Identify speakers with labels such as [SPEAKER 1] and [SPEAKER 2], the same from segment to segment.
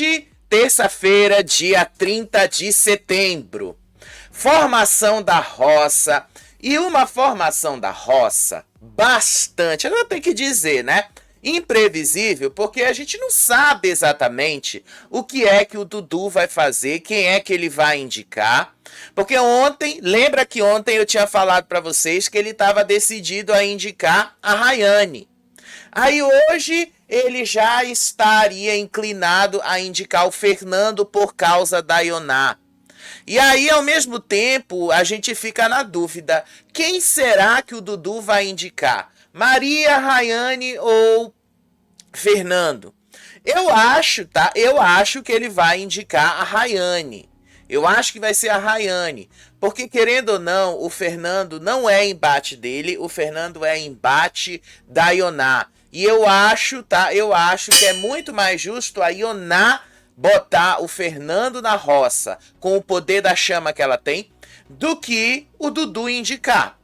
[SPEAKER 1] Hoje, terça-feira, dia 30 de setembro. Formação da roça. E uma formação da roça bastante, eu tenho que dizer, né? Imprevisível, porque a gente não sabe exatamente o que é que o Dudu vai fazer, quem é que ele vai indicar. Porque ontem, lembra que ontem eu tinha falado para vocês que ele estava decidido a indicar a Rayane. Aí hoje ele já estaria inclinado a indicar o Fernando por causa da Ioná. E aí, ao mesmo tempo, a gente fica na dúvida, quem será que o Dudu vai indicar? Maria, Rayane ou Fernando? Eu acho, tá? Eu acho que ele vai indicar a Rayane. Eu acho que vai ser a Rayane. Porque, querendo ou não, o Fernando não é embate dele, o Fernando é embate da Ioná. E eu acho, tá? Eu acho que é muito mais justo a Ioná botar o Fernando na roça com o poder da chama que ela tem do que o Dudu indicar.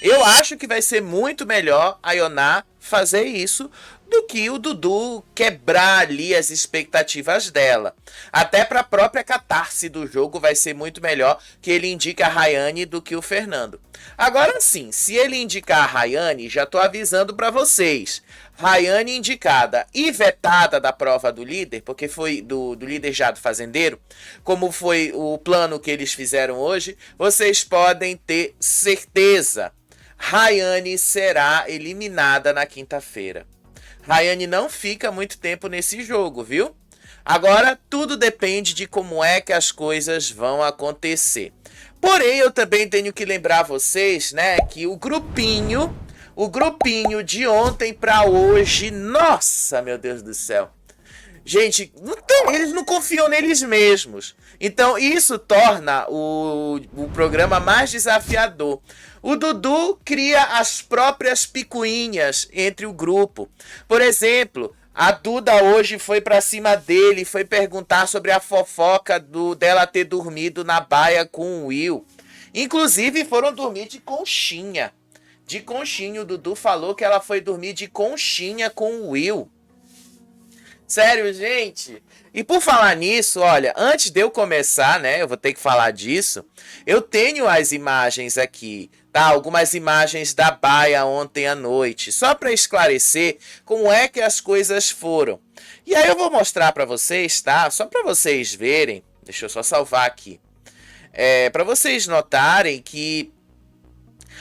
[SPEAKER 1] Eu acho que vai ser muito melhor a Ioná fazer isso do que o Dudu quebrar ali as expectativas dela. Até para a própria catarse do jogo vai ser muito melhor que ele indique a Rayane do que o Fernando. Agora sim, se ele indicar a Rayane, já estou avisando para vocês. Rayane indicada e vetada da prova do líder, porque foi do líder já do fazendeiro, como foi o plano que eles fizeram hoje, vocês podem ter certeza. Rayane será eliminada na quinta-feira. Rayane não fica muito tempo nesse jogo, viu? Agora, tudo depende de como é que as coisas vão acontecer. Porém, eu também tenho que lembrar vocês, né, que o grupinho de ontem para hoje, nossa, meu Deus do céu. Gente, eles não confiam neles mesmos. Então, isso torna o programa mais desafiador. O Dudu cria as próprias picuinhas entre o grupo. Por exemplo, a Duda hoje foi pra cima dele, foi perguntar sobre a fofoca dela ter dormido na baia com o Will. Inclusive, foram dormir de conchinha. De conchinha, o Dudu falou que ela foi dormir de conchinha com o Will. Sério, gente? E por falar nisso, olha, antes de eu começar, né, eu vou ter que falar disso, eu tenho as imagens aqui, tá? Algumas imagens da baia ontem à noite, só para esclarecer como é que as coisas foram. E aí eu vou mostrar para vocês, tá? Só para vocês verem, deixa eu só salvar aqui. Para vocês notarem que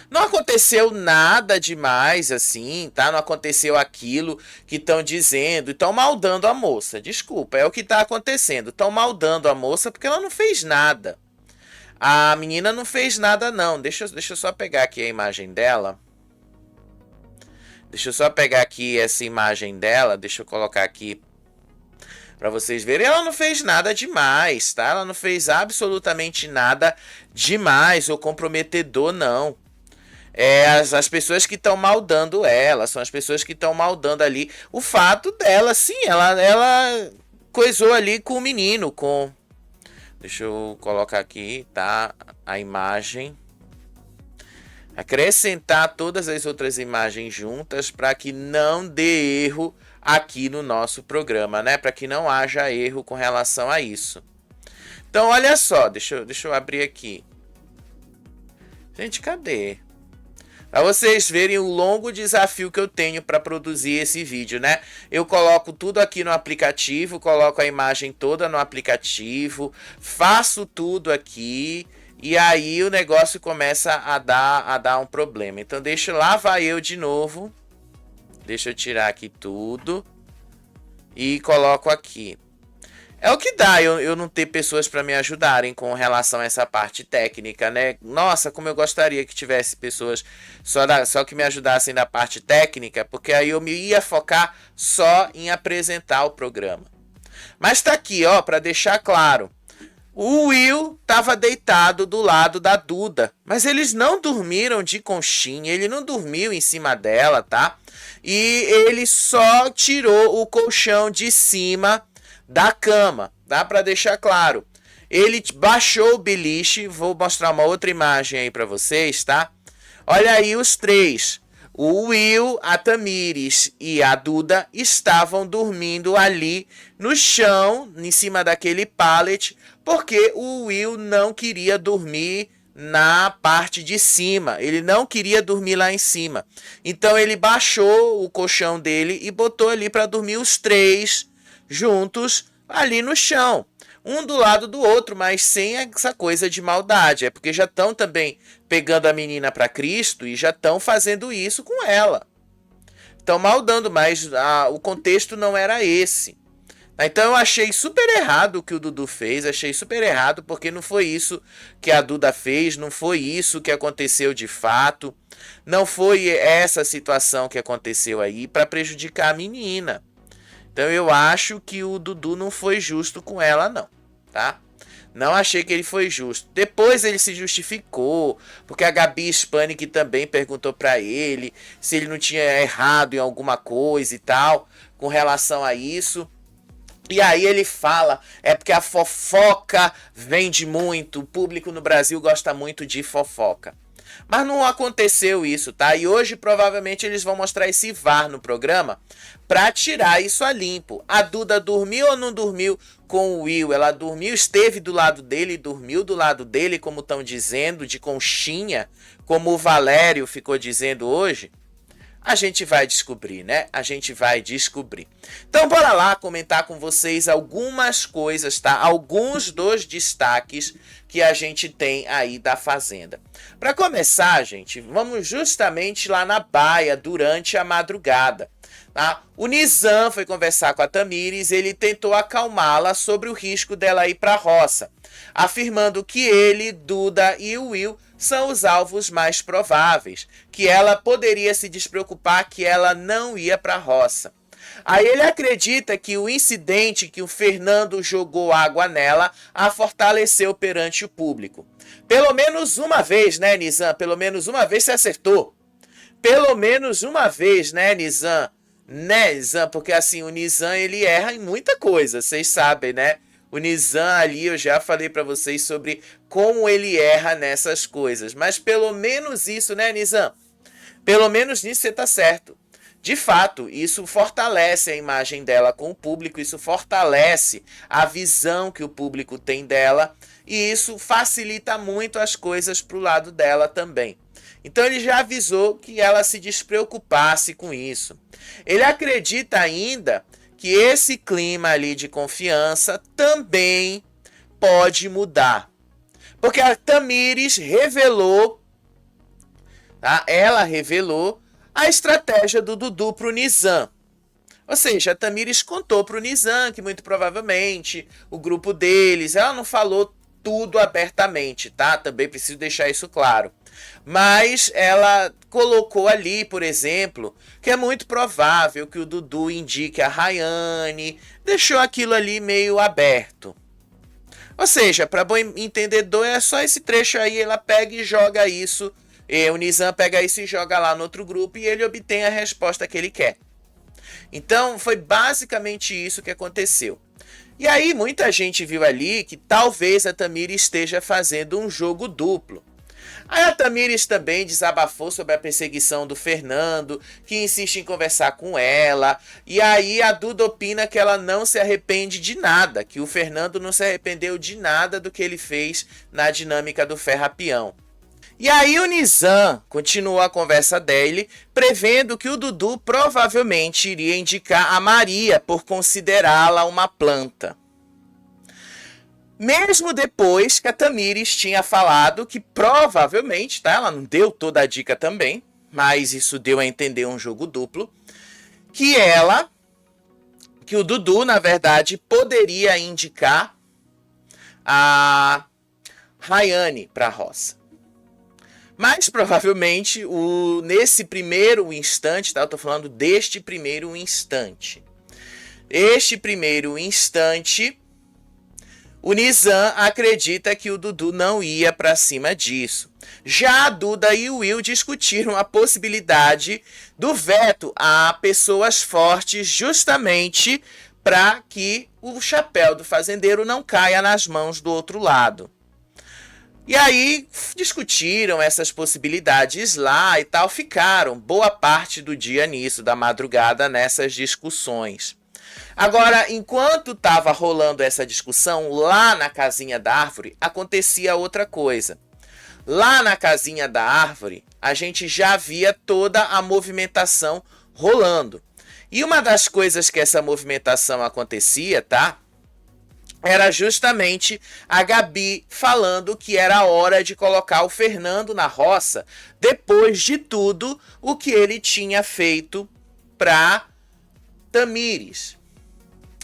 [SPEAKER 1] não aconteceu nada demais assim, tá? Não aconteceu aquilo que estão dizendo. Estão maldando a moça. Desculpa, é o que está acontecendo. Estão maldando a moça porque ela não fez nada. A menina não fez nada não. Deixa eu só pegar aqui a imagem dela. Deixa eu só pegar aqui essa imagem dela. Deixa eu colocar aqui para vocês verem. Ela não fez nada demais, tá? Ela não fez absolutamente nada demais ou comprometedor, não. As pessoas que estão maldando ela, são as pessoas que estão maldando ali o fato dela, sim, ela coisou ali com o menino, com... Deixa eu colocar aqui, tá, a imagem. Acrescentar todas as outras imagens juntas para que não dê erro aqui no nosso programa, né? Para que não haja erro com relação a isso. Então, olha só, deixa eu abrir aqui. Gente, cadê? Para vocês verem o longo desafio que eu tenho para produzir esse vídeo, né? Eu coloco tudo aqui no aplicativo, coloco a imagem toda no aplicativo, faço tudo aqui e aí o negócio começa a dar um problema. Então lá vai eu de novo, deixa eu tirar aqui tudo e coloco aqui. É o que dá eu não ter pessoas para me ajudarem com relação a essa parte técnica, né? Nossa, como eu gostaria que tivesse pessoas só que me ajudassem na parte técnica, porque aí eu me ia focar só em apresentar o programa. Mas tá aqui, ó, para deixar claro. O Will estava deitado do lado da Duda, mas eles não dormiram de conchinha, ele não dormiu em cima dela, tá? E ele só tirou o colchão de cima da cama, dá para deixar claro. Ele baixou o beliche, vou mostrar uma outra imagem aí para vocês, tá? Olha aí os três. O Will, a Tamires e a Duda estavam dormindo ali no chão, em cima daquele pallet, porque o Will não queria dormir na parte de cima. Ele não queria dormir lá em cima. Então ele baixou o colchão dele e botou ali para dormir os três juntos ali no chão. Um do lado do outro, mas sem essa coisa de maldade. É porque já estão também pegando a menina para Cristo e já estão fazendo isso com ela. Estão maldando, mas o contexto não era esse. Então eu achei super errado o que o Dudu fez, achei super errado porque não foi isso que a Duda fez, não foi isso que aconteceu de fato, não foi essa situação que aconteceu aí para prejudicar a menina. Então eu acho que o Dudu não foi justo com ela não, tá? Não achei que ele foi justo. Depois ele se justificou, porque a Gabi Spanik também perguntou para ele se ele não tinha errado em alguma coisa e tal, com relação a isso. E aí ele fala, é porque a fofoca vende muito, o público no Brasil gosta muito de fofoca. Mas não aconteceu isso, tá? E hoje provavelmente eles vão mostrar esse VAR no programa pra tirar isso a limpo. A Duda dormiu ou não dormiu com o Will? Ela dormiu, esteve do lado dele, dormiu do lado dele, como estão dizendo, de conchinha, como o Valério ficou dizendo hoje. A gente vai descobrir, né? A gente vai descobrir. Então, bora lá comentar com vocês algumas coisas, tá? Alguns dos destaques que a gente tem aí da Fazenda. Para começar, gente, vamos justamente lá na baia durante a madrugada. Tá? O Nizam foi conversar com a Tamires, ele tentou acalmá-la sobre o risco dela ir para a roça, afirmando que ele, Duda e o Will são os alvos mais prováveis, que ela poderia se despreocupar, que ela não ia para a roça. Aí ele acredita que o incidente que o Fernando jogou água nela a fortaleceu perante o público. Pelo menos uma vez, né, Nizam? Pelo menos uma vez você acertou. Pelo menos uma vez, né, Nizam? Né, Nizam? Porque assim, o Nizam ele erra em muita coisa, vocês sabem, né? O Nizam ali, eu já falei para vocês sobre como ele erra nessas coisas. Mas pelo menos isso, né, Nizam? Pelo menos nisso você tá certo. De fato, isso fortalece a imagem dela com o público, isso fortalece a visão que o público tem dela e isso facilita muito as coisas pro lado dela também. Então ele já avisou que ela se despreocupasse com isso. Ele acredita ainda que esse clima ali de confiança também pode mudar. Porque a Tamires revelou, tá? Ela revelou a estratégia do Dudu pro Nizam. Ou seja, a Tamires contou pro Nizam que muito provavelmente o grupo deles, ela não falou tudo abertamente, tá? Também preciso deixar isso claro. Mas ela colocou ali, por exemplo, que é muito provável que o Dudu indique a Rayane, deixou aquilo ali meio aberto. Ou seja, para bom entendedor, é só esse trecho aí, ela pega e joga isso, e o Nizam pega isso e joga lá no outro grupo e ele obtém a resposta que ele quer. Então, foi basicamente isso que aconteceu. E aí, muita gente viu ali que talvez a Tamires esteja fazendo um jogo duplo. Aí a Tamires também desabafou sobre a perseguição do Fernando, que insiste em conversar com ela. E aí a Duda opina que ela não se arrepende de nada, que o Fernando não se arrependeu de nada do que ele fez na dinâmica do Ferrapião. E aí o Nizam continuou a conversa dele, prevendo que o Dudu provavelmente iria indicar a Maria por considerá-la uma planta. Mesmo depois que a Tamires tinha falado que provavelmente, tá? Ela não deu toda a dica também, mas isso deu a entender um jogo duplo, que o Dudu, na verdade, poderia indicar a Rayane para a roça. Mas provavelmente, nesse primeiro instante, tá? Eu tô falando deste primeiro instante. Este primeiro instante, o Nizam acredita que o Dudu não ia para cima disso. Já a Duda e o Will discutiram a possibilidade do veto a pessoas fortes justamente para que o chapéu do fazendeiro não caia nas mãos do outro lado. E aí discutiram essas possibilidades lá e tal, ficaram boa parte do dia nisso, da madrugada nessas discussões. Agora, enquanto estava rolando essa discussão lá na casinha da árvore, acontecia outra coisa. Lá na casinha da árvore, a gente já via toda a movimentação rolando. E uma das coisas que essa movimentação acontecia, tá? Era justamente a Gabi falando que era hora de colocar o Fernando na roça, depois de tudo o que ele tinha feito para Tamires.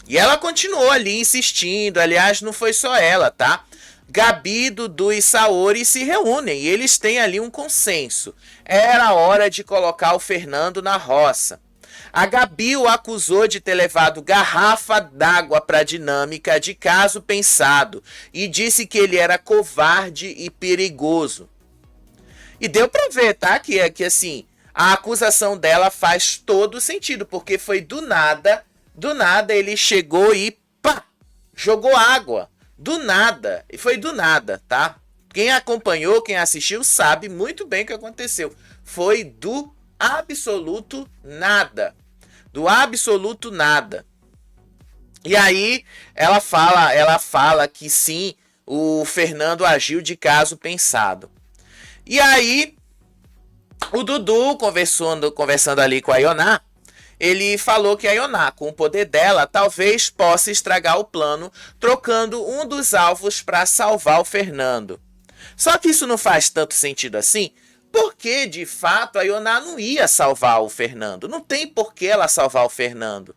[SPEAKER 1] E ela continuou ali insistindo, aliás, não foi só ela, tá? Gabi, Dudu e Saori se reúnem e eles têm ali um consenso. Era hora de colocar o Fernando na roça. A Gabi o acusou de ter levado garrafa d'água para a dinâmica de caso pensado e disse que ele era covarde e perigoso. E deu para ver, tá? Que assim, a acusação dela faz todo sentido, porque foi do nada ele chegou e pá, jogou água. Do nada, e foi do nada, tá? Quem acompanhou, quem assistiu, sabe muito bem o que aconteceu. Foi do absoluto nada. Do absoluto nada. E aí ela fala que sim, o Fernando agiu de caso pensado. E aí o Dudu conversando ali com a Ioná, ele falou que a Ioná, com o poder dela, talvez possa estragar o plano, trocando um dos alvos para salvar o Fernando. Só que isso não faz tanto sentido assim, porque, de fato, a Ioná não ia salvar o Fernando. Não tem por que ela salvar o Fernando.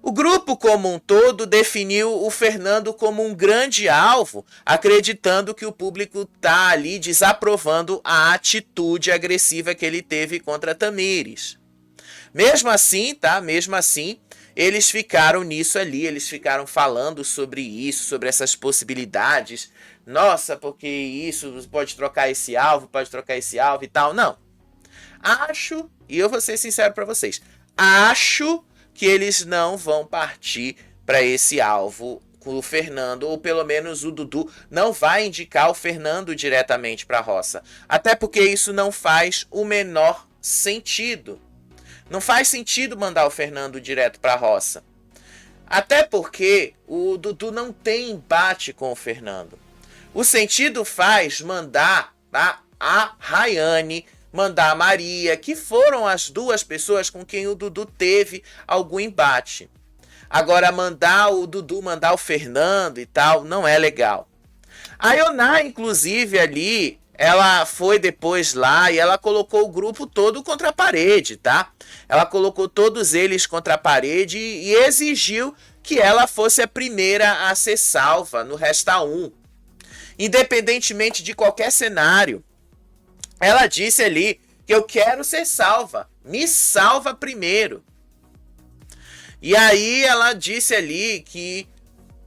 [SPEAKER 1] O grupo como um todo definiu o Fernando como um grande alvo, acreditando que o público está ali desaprovando a atitude agressiva que ele teve contra Tamires. Mesmo assim, tá? Mesmo assim, eles ficaram nisso ali, eles ficaram falando sobre isso, sobre essas possibilidades. Nossa, porque isso, pode trocar esse alvo e tal. Não. Acho, e eu vou ser sincero para vocês, acho que eles não vão partir para esse alvo com o Fernando, ou pelo menos o Dudu não vai indicar o Fernando diretamente para a roça. Até porque isso não faz o menor sentido. Não faz sentido mandar o Fernando direto para a roça. Até porque o Dudu não tem embate com o Fernando. O sentido faz mandar, tá, a Rayane, mandar a Maria, que foram as duas pessoas com quem o Dudu teve algum embate. Agora, mandar o Dudu, mandar o Fernando e tal, não é legal. A Ioná, inclusive, ali, ela foi depois lá e ela colocou o grupo todo contra a parede, tá? Ela colocou todos eles contra a parede e exigiu que ela fosse a primeira a ser salva no Resta 1. Independentemente de qualquer cenário. Ela disse ali que eu quero ser salva. Me salva primeiro. E aí ela disse ali que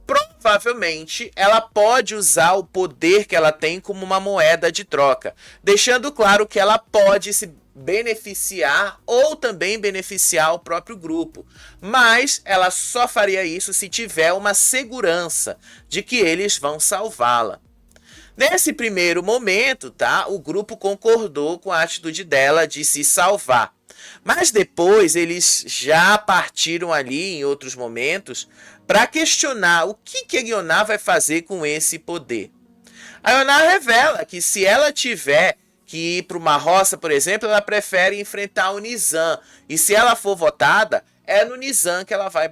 [SPEAKER 1] provavelmente ela pode usar o poder que ela tem como uma moeda de troca, deixando claro que ela pode se beneficiar ou também beneficiar o próprio grupo, mas ela só faria isso se tiver uma segurança de que eles vão salvá-la. Nesse primeiro momento, tá, o grupo concordou com a atitude dela de se salvar. Mas depois eles já partiram ali em outros momentos para questionar o que a Ioná vai fazer com esse poder. A Ioná revela que se ela tiver que ir para uma roça, por exemplo, ela prefere enfrentar o Nizam. E se ela for votada, é no Nizam que ela vai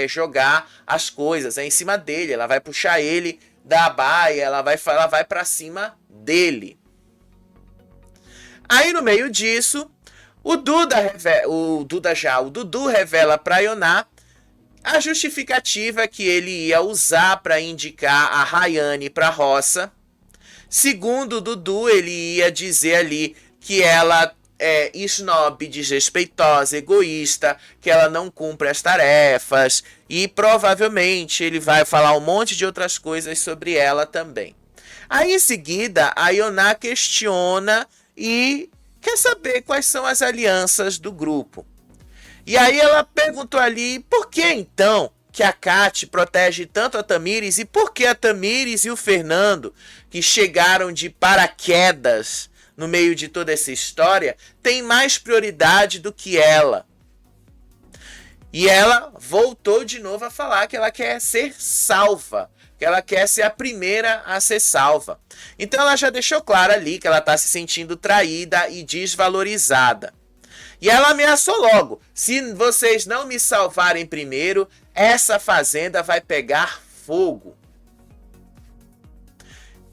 [SPEAKER 1] jogar as coisas, em cima dele. Ela vai puxar ele da baia, ela vai para cima dele. Aí no meio disso, o Dudu revela para Ioná a justificativa que ele ia usar para indicar a Rayane para a roça. Segundo o Dudu, ele ia dizer ali que ela é snob, desrespeitosa, egoísta, que ela não cumpre as tarefas e provavelmente ele vai falar um monte de outras coisas sobre ela também. Aí em seguida, a Ioná questiona e quer saber quais são as alianças do grupo. E aí ela perguntou ali, por que então que a Kate protege tanto a Tamires e por que a Tamires e o Fernando, que chegaram de paraquedas no meio de toda essa história, têm mais prioridade do que ela. E ela voltou de novo a falar que ela quer ser salva, que ela quer ser a primeira a ser salva. Então ela já deixou claro ali que ela está se sentindo traída e desvalorizada. E ela ameaçou logo: se vocês não me salvarem primeiro, essa fazenda vai pegar fogo.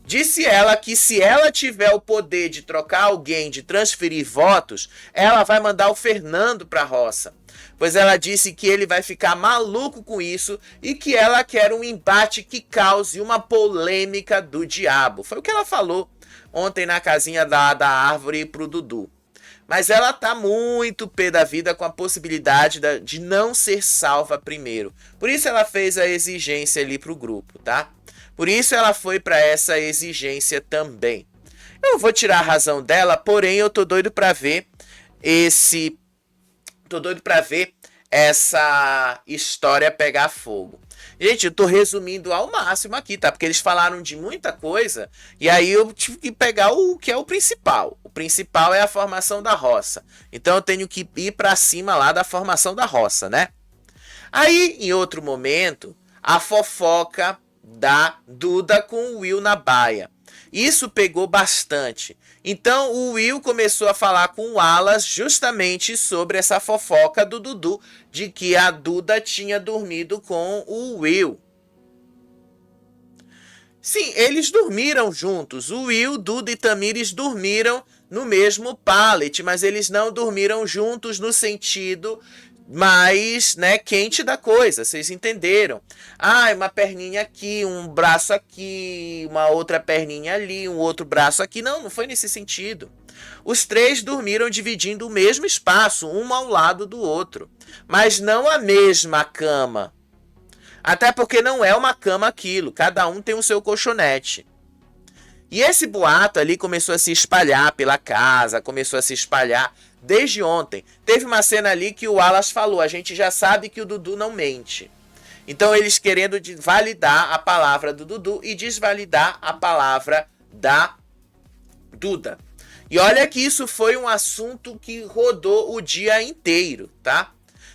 [SPEAKER 1] Disse ela que se ela tiver o poder de trocar alguém, de transferir votos, ela vai mandar o Fernando para a roça. Pois ela disse que ele vai ficar maluco com isso e que ela quer um embate que cause uma polêmica do diabo. Foi o que ela falou ontem na casinha da árvore pro Dudu. Mas ela tá muito pé da vida com a possibilidade de não ser salva primeiro. Por isso ela fez a exigência ali pro grupo, tá? Por isso ela foi para essa exigência também. Eu não vou tirar a razão dela, porém eu tô doido para ver essa história pegar fogo. Gente, eu tô resumindo ao máximo aqui, tá? Porque eles falaram de muita coisa e aí eu tive que pegar o que é o principal. O principal é a formação da roça. Então eu tenho que ir para cima lá da formação da roça, né? Aí, em outro momento, a fofoca da Duda com o Will na baia. Isso pegou bastante. Então o Will começou a falar com o Wallace justamente sobre essa fofoca do Dudu, de que a Duda tinha dormido com o Will. Sim, eles dormiram juntos. O Will, Duda e Tamires dormiram no mesmo pallet, mas eles não dormiram juntos no sentido mais, né, quente da coisa, vocês entenderam? Ah, uma perninha aqui, um braço aqui, uma outra perninha ali, um outro braço aqui. Não, não foi nesse sentido. Os três dormiram dividindo o mesmo espaço, um ao lado do outro, mas não a mesma cama. Até porque não é uma cama aquilo, cada um tem o seu colchonete. E esse boato ali começou a se espalhar pela casa, começou a se espalhar desde ontem. Teve uma cena ali que o Wallace falou: a gente já sabe que o Dudu não mente. Então eles querendo validar a palavra do Dudu e desvalidar a palavra da Duda. E olha que isso foi um assunto que rodou o dia inteiro, tá?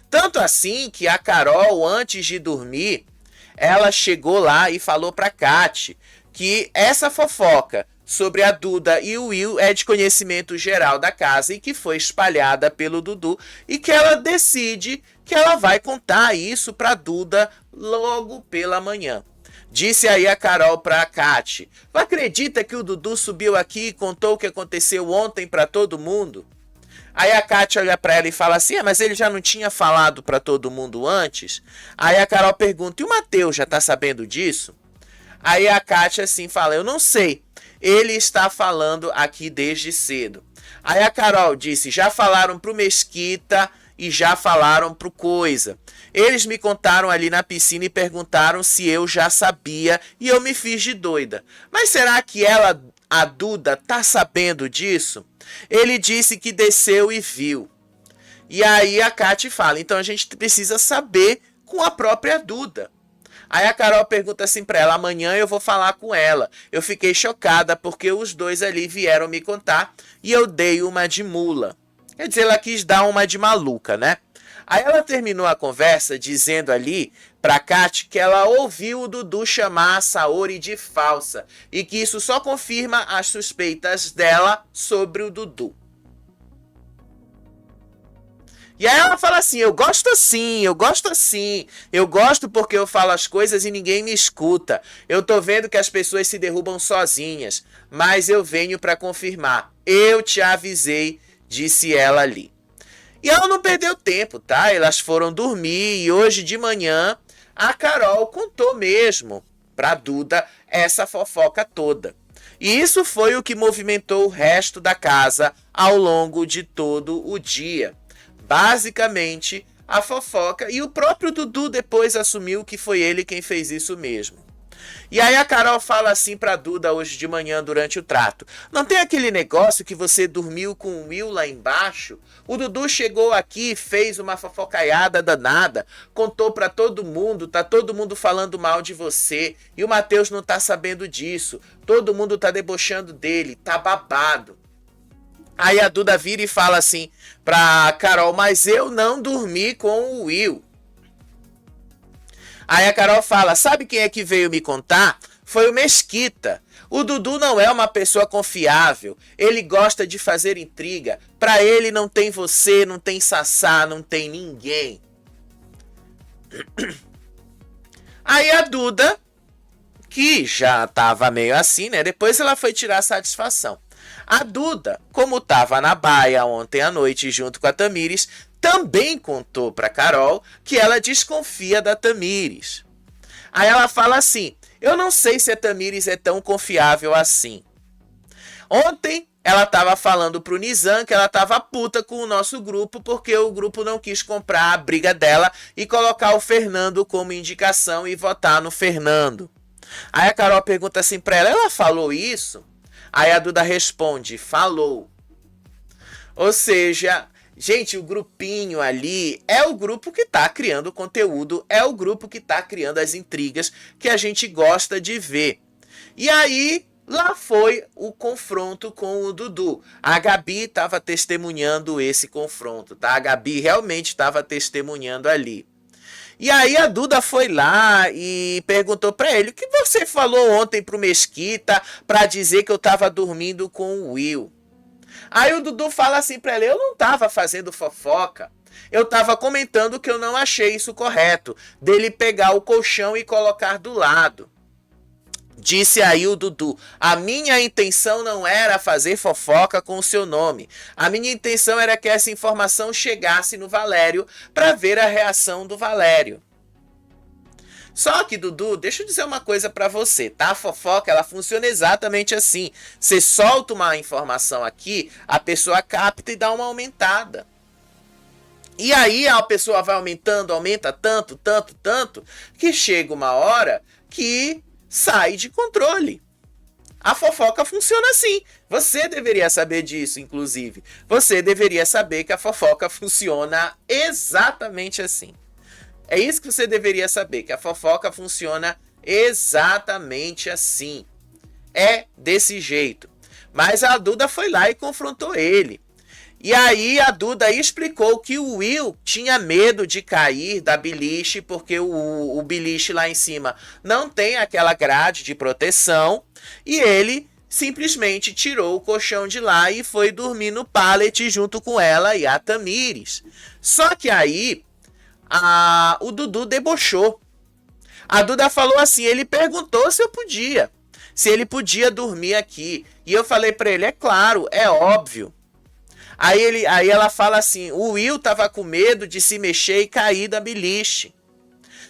[SPEAKER 1] Tanto assim que a Carol, antes de dormir, ela chegou lá e falou pra Kate que essa fofoca sobre a Duda e o Will é de conhecimento geral da casa e que foi espalhada pelo Dudu e que ela decide que ela vai contar isso pra Duda logo pela manhã. Disse aí a Carol pra Kate: acredita que o Dudu subiu aqui e contou o que aconteceu ontem pra todo mundo? Aí a Kate olha pra ela e fala assim: mas ele já não tinha falado pra todo mundo antes? Aí a Carol pergunta: e o Matheus já tá sabendo disso? Aí a Kate assim fala: eu não sei, ele está falando aqui desde cedo. Aí a Carol disse: já falaram pro Mesquita e já falaram pro Coisa. Eles me contaram ali na piscina e perguntaram se eu já sabia e eu me fiz de doida. Mas será que ela, a Duda, tá sabendo disso? Ele disse que desceu e viu. E aí a Kate fala: então a gente precisa saber com a própria Duda. Aí a Carol pergunta assim pra ela: amanhã eu vou falar com ela. Eu fiquei chocada porque os dois ali vieram me contar e eu dei uma de mula. Quer dizer, ela quis dar uma de maluca, né? Aí ela terminou a conversa dizendo ali pra Kate que ela ouviu o Dudu chamar a Saori de falsa e que isso só confirma as suspeitas dela sobre o Dudu. E aí ela fala assim: eu gosto assim, eu gosto assim, eu gosto porque eu falo as coisas e ninguém me escuta. Eu tô vendo que as pessoas se derrubam sozinhas, mas eu venho pra confirmar. Eu te avisei, disse ela ali. E ela não perdeu tempo, tá? Elas foram dormir e hoje de manhã a Carol contou mesmo pra Duda essa fofoca toda. E isso foi o que movimentou o resto da casa ao longo de todo o dia. Basicamente, a fofoca, e o próprio Dudu depois assumiu que foi ele quem fez isso mesmo. E aí a Carol fala assim pra Duda hoje de manhã durante o trato. Não tem aquele negócio que você dormiu com o Will lá embaixo? O Dudu chegou aqui, fez uma fofocaiada danada, contou pra todo mundo, tá todo mundo falando mal de você. E o Matheus não tá sabendo disso. Todo mundo tá debochando dele, tá babado. Aí a Duda vira e fala assim pra Carol, mas eu não dormi com o Will. Aí a Carol fala, sabe quem é que veio me contar? Foi o Mesquita. O Dudu não é uma pessoa confiável. Ele gosta de fazer intriga. Pra ele não tem você, não tem Sassá, não tem ninguém. Aí a Duda, que já tava meio assim, né? Depois ela foi tirar satisfação. A Duda, como tava na baia ontem à noite junto com a Tamires, também contou para Carol que ela desconfia da Tamires. Aí ela fala assim, eu não sei se a Tamires é tão confiável assim. Ontem ela estava falando pro Nizam que ela estava puta com o nosso grupo porque o grupo não quis comprar a briga dela e colocar o Fernando como indicação e votar no Fernando. Aí a Carol pergunta assim pra ela falou isso? Aí a Duda responde, falou. Ou seja, gente, o grupinho ali é o grupo que tá criando conteúdo, é o grupo que tá criando as intrigas que a gente gosta de ver. E aí, lá foi o confronto com o Dudu. A Gabi estava testemunhando esse confronto, tá? A Gabi realmente estava testemunhando ali. E aí a Duda foi lá e perguntou pra ele, o que você falou ontem pro Mesquita pra dizer que eu tava dormindo com o Will? Aí o Dudu fala assim pra ele, eu não tava fazendo fofoca, eu tava comentando que eu não achei isso correto, dele pegar o colchão e colocar do lado. Disse aí o Dudu, a minha intenção não era fazer fofoca com o seu nome. A minha intenção era que essa informação chegasse no Valério para ver a reação do Valério. Só que, Dudu, deixa eu dizer uma coisa para você, tá? A fofoca, ela funciona exatamente assim. Você solta uma informação aqui, a pessoa capta e dá uma aumentada. E aí a pessoa vai aumentando, aumenta tanto, que chega uma hora que sai de controle. A fofoca funciona assim. Você deveria saber disso, inclusive. Você deveria saber que a fofoca funciona exatamente assim. É isso que você deveria saber, que a fofoca funciona exatamente assim. É desse jeito. Mas a Duda foi lá e confrontou ele. E aí a Duda explicou que o Will tinha medo de cair da beliche, porque o beliche lá em cima não tem aquela grade de proteção, e ele simplesmente tirou o colchão de lá e foi dormir no pallet junto com ela e a Tamires. Só que aí o Dudu debochou. A Duda falou assim, ele perguntou se eu podia, se ele podia dormir aqui. E eu falei pra ele, é claro, é óbvio. Aí ela fala assim, o Will tava com medo de se mexer e cair da beliche.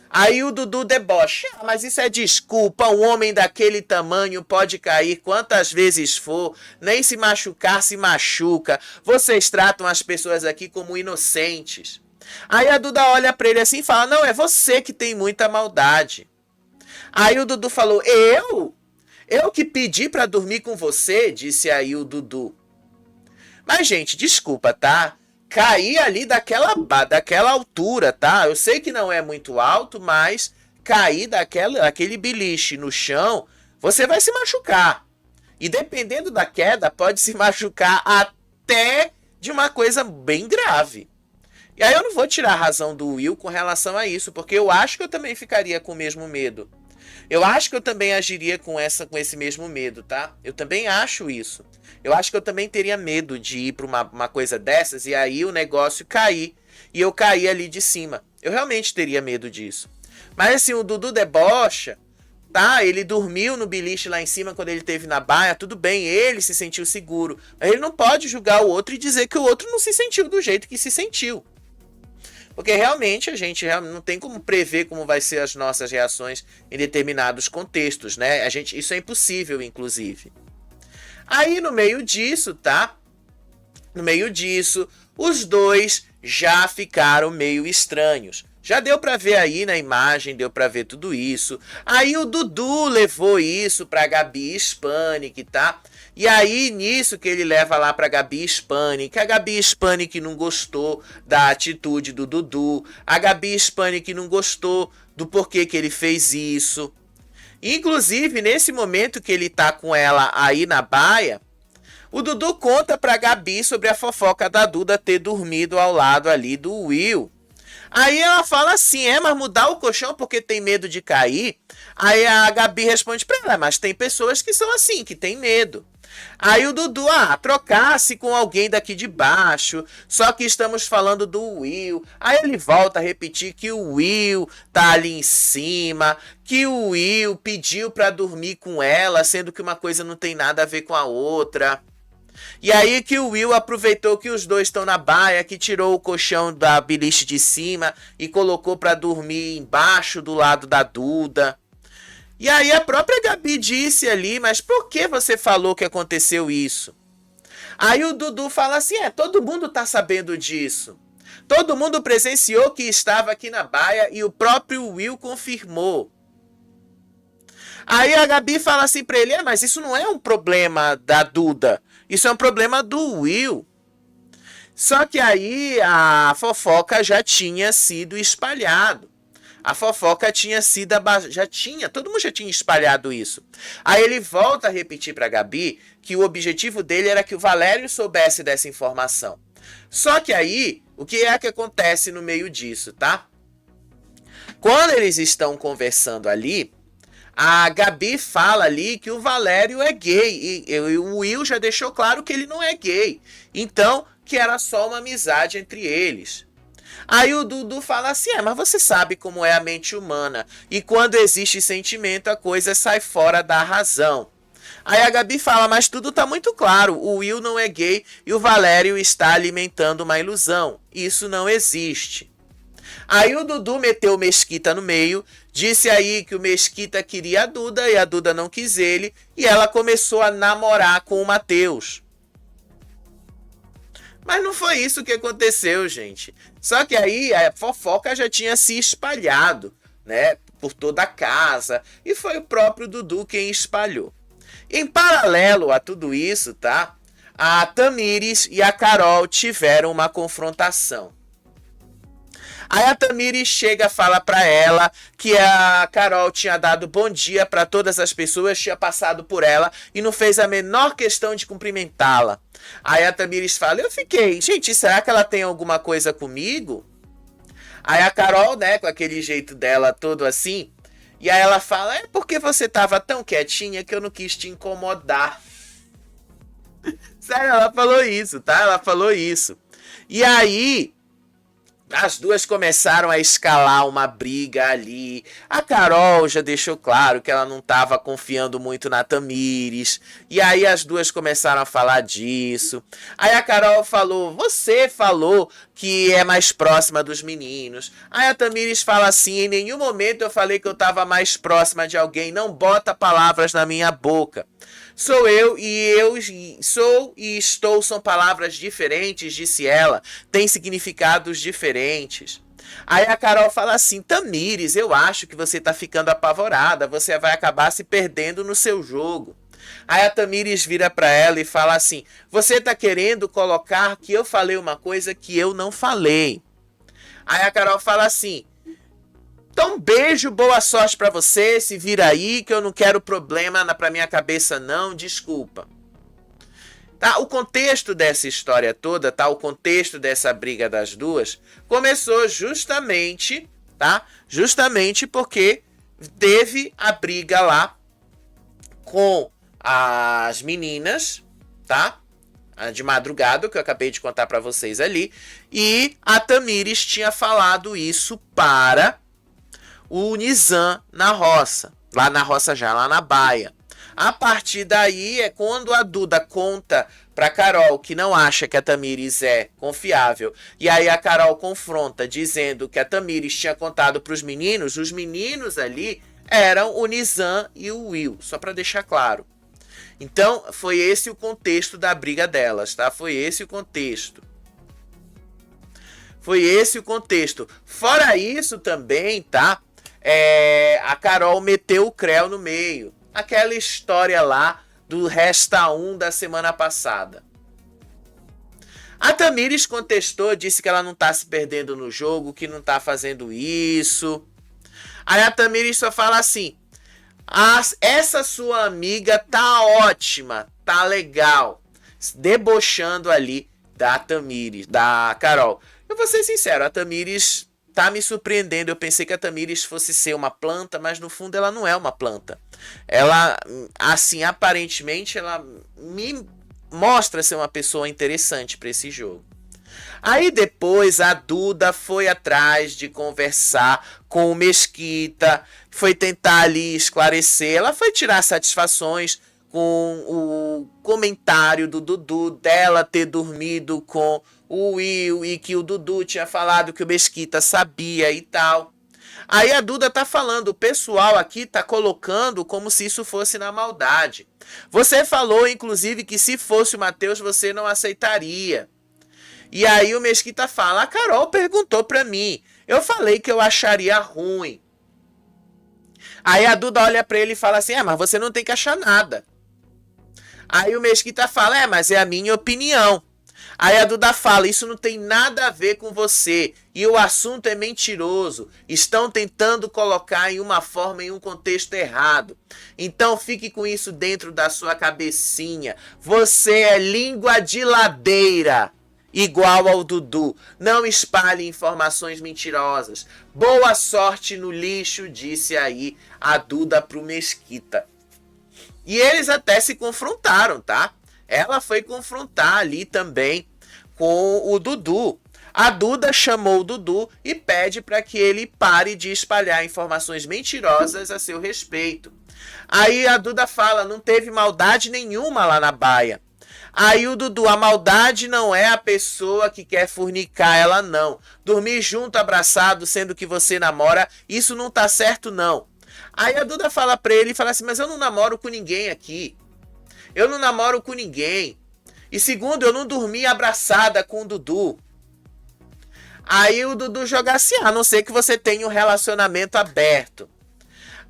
[SPEAKER 1] Aí o Dudu debocha, mas isso é desculpa, um homem daquele tamanho pode cair quantas vezes for, nem se machucar se machuca. Vocês tratam as pessoas aqui como inocentes. Aí a Duda olha pra ele assim e fala, não, é você que tem muita maldade. Aí o Dudu falou, eu? Eu que pedi pra dormir com você, disse aí o Dudu. Mas, gente, desculpa, tá? Cair ali daquela altura, tá? Eu sei que não é muito alto, mas cair daquele beliche no chão, você vai se machucar. E dependendo da queda, pode se machucar até de uma coisa bem grave. E aí eu não vou tirar a razão do Will com relação a isso, porque eu acho que eu também ficaria com o mesmo medo. Eu acho que eu também agiria com esse mesmo medo, tá? Eu também acho isso. Eu acho que eu também teria medo de ir para uma coisa dessas e aí o negócio cair. E eu cair ali de cima. Eu realmente teria medo disso. Mas assim, o Dudu debocha, tá? Ele dormiu no beliche lá em cima quando ele esteve na baia, tudo bem, ele se sentiu seguro. Mas ele não pode julgar o outro e dizer que o outro não se sentiu do jeito que se sentiu. Porque realmente a gente não tem como prever como vai ser as nossas reações em determinados contextos, né? Isso é impossível, inclusive. Aí no meio disso, tá? No meio disso, os dois já ficaram meio estranhos. Já deu pra ver aí na imagem, deu pra ver tudo isso. Aí o Dudu levou isso pra Gabi Hispanic, tá? E aí, nisso que ele leva lá pra Gabi Hispanic, a Gabi Hispanic não gostou da atitude do Dudu, a Gabi Hispanic não gostou do porquê que ele fez isso. Inclusive, nesse momento que ele tá com ela aí na baia, o Dudu conta pra Gabi sobre a fofoca da Duda ter dormido ao lado ali do Will. Aí ela fala assim, mas mudar o colchão porque tem medo de cair? Aí a Gabi responde pra ela, mas tem pessoas que são assim, que tem medo. Aí o Dudu, trocasse com alguém daqui de baixo, só que estamos falando do Will. Aí ele volta a repetir que o Will tá ali em cima, que o Will pediu pra dormir com ela, sendo que uma coisa não tem nada a ver com a outra. E aí que o Will aproveitou que os dois estão na baia, que tirou o colchão da beliche de cima e colocou pra dormir embaixo do lado da Duda. E aí a própria Gabi disse ali, mas por que você falou que aconteceu isso? Aí o Dudu fala assim, todo mundo tá sabendo disso. Todo mundo presenciou que estava aqui na baia e o próprio Will confirmou. Aí a Gabi fala assim pra ele, mas isso não é um problema da Duda, isso é um problema do Will. Só que aí a fofoca já tinha sido espalhado. A fofoca tinha sido todo mundo já tinha espalhado isso. Aí ele volta a repetir para Gabi que o objetivo dele era que o Valério soubesse dessa informação. Só que aí, o que é que acontece no meio disso, tá? Quando eles estão conversando ali, a Gabi fala ali que o Valério é gay e o Will já deixou claro que ele não é gay. Então, que era só uma amizade entre eles. Aí o Dudu fala assim, mas você sabe como é a mente humana. E quando existe sentimento, a coisa sai fora da razão. Aí a Gabi fala, mas tudo tá muito claro. O Will não é gay e o Valério está alimentando uma ilusão. Isso não existe. Aí o Dudu meteu o Mesquita no meio, disse aí que o Mesquita queria a Duda e a Duda não quis ele. E ela começou a namorar com o Matheus. Mas não foi isso que aconteceu, gente. Só que aí a fofoca já tinha se espalhado, né, por toda a casa. E foi o próprio Dudu quem espalhou. Em paralelo a tudo isso, tá? A Tamires e a Carol tiveram uma confrontação. Aí a Tamires chega e fala pra ela que a Carol tinha dado bom dia pra todas as pessoas, tinha passado por ela e não fez a menor questão de cumprimentá-la. Aí a Tamires fala, eu fiquei, gente, será que ela tem alguma coisa comigo? Aí a Carol, né, com aquele jeito dela todo assim, e aí ela fala, é porque você tava tão quietinha que eu não quis te incomodar. Sério, ela falou isso, tá? Ela falou isso. E aí as duas começaram a escalar uma briga ali. A Carol já deixou claro que ela não estava confiando muito na Tamires. E aí as duas começaram a falar disso. Aí a Carol falou, você falou que é mais próxima dos meninos. Aí a Tamires fala assim, em nenhum momento eu falei que eu estava mais próxima de alguém. Não bota palavras na minha boca. Sou eu sou e estou são palavras diferentes, disse ela. Tem significados diferentes. Aí a Carol fala assim, Tamires, eu acho que você tá ficando apavorada. Você vai acabar se perdendo no seu jogo. Aí a Tamires vira pra ela e fala assim, você tá querendo colocar que eu falei uma coisa que eu não falei. Aí a Carol fala assim, então, beijo, boa sorte pra você, se vira aí, que eu não quero problema pra minha cabeça não, desculpa. Tá? O contexto dessa história toda, tá? O contexto dessa briga das duas, começou justamente, tá? Justamente porque teve a briga lá com as meninas, tá? De madrugada, que eu acabei de contar pra vocês ali, e a Tamires tinha falado isso para o Nizam na roça, lá na roça já, lá na baia. A partir daí é quando a Duda conta pra Carol que não acha que a Tamires é confiável. E aí a Carol confronta dizendo que a Tamires tinha contado pros meninos. Os meninos ali eram o Nizam e o Will, só pra deixar claro. Então foi esse o contexto da briga delas, tá? Foi esse o contexto. Foi esse o contexto. Fora isso também, tá? A Carol meteu o Creu no meio. Aquela história lá do Resta 1 da semana passada. A Tamires contestou, disse que ela não tá se perdendo no jogo, que não tá fazendo isso. Aí a Tamires só fala assim: essa sua amiga tá ótima, tá legal. Debochando ali da Tamires, da Carol. Eu vou ser sincero, a Tamires tá me surpreendendo. Eu pensei que a Tamires fosse ser uma planta, mas no fundo ela não é uma planta. Ela, assim, aparentemente, ela me mostra ser uma pessoa interessante para esse jogo. Aí depois a Duda foi atrás de conversar com o Mesquita, foi tentar ali esclarecer, ela foi tirar satisfações com o comentário do Dudu, dela ter dormido com o Will e que o Dudu tinha falado que o Mesquita sabia e tal. Aí a Duda tá falando, o pessoal aqui tá colocando como se isso fosse na maldade. Você falou, inclusive, que se fosse o Matheus você não aceitaria. E aí o Mesquita fala, a Carol perguntou pra mim, eu falei que eu acharia ruim. Aí a Duda olha pra ele e fala assim, mas você não tem que achar nada. Aí o Mesquita fala, mas é a minha opinião. Aí a Duda fala, isso não tem nada a ver com você. E o assunto é mentiroso. Estão tentando colocar em uma forma, em um contexto errado. Então fique com isso dentro da sua cabecinha. Você é língua de ladeira, igual ao Dudu. Não espalhe informações mentirosas. Boa sorte no lixo, disse aí a Duda pro Mesquita. E eles até se confrontaram, tá? Ela foi confrontar ali também com o Dudu. A Duda chamou o Dudu e pede para que ele pare de espalhar informações mentirosas a seu respeito. Aí a Duda fala, não teve maldade nenhuma lá na baia. Aí o Dudu, a maldade não é a pessoa que quer fornicar, ela não. Dormir junto, abraçado, sendo que você namora, isso não tá certo não. Aí a Duda fala pra ele, fala assim, mas eu não namoro com ninguém aqui. Eu não namoro com ninguém. E segundo, eu não dormi abraçada com o Dudu. Aí o Dudu joga assim, a não ser que você tenha um relacionamento aberto.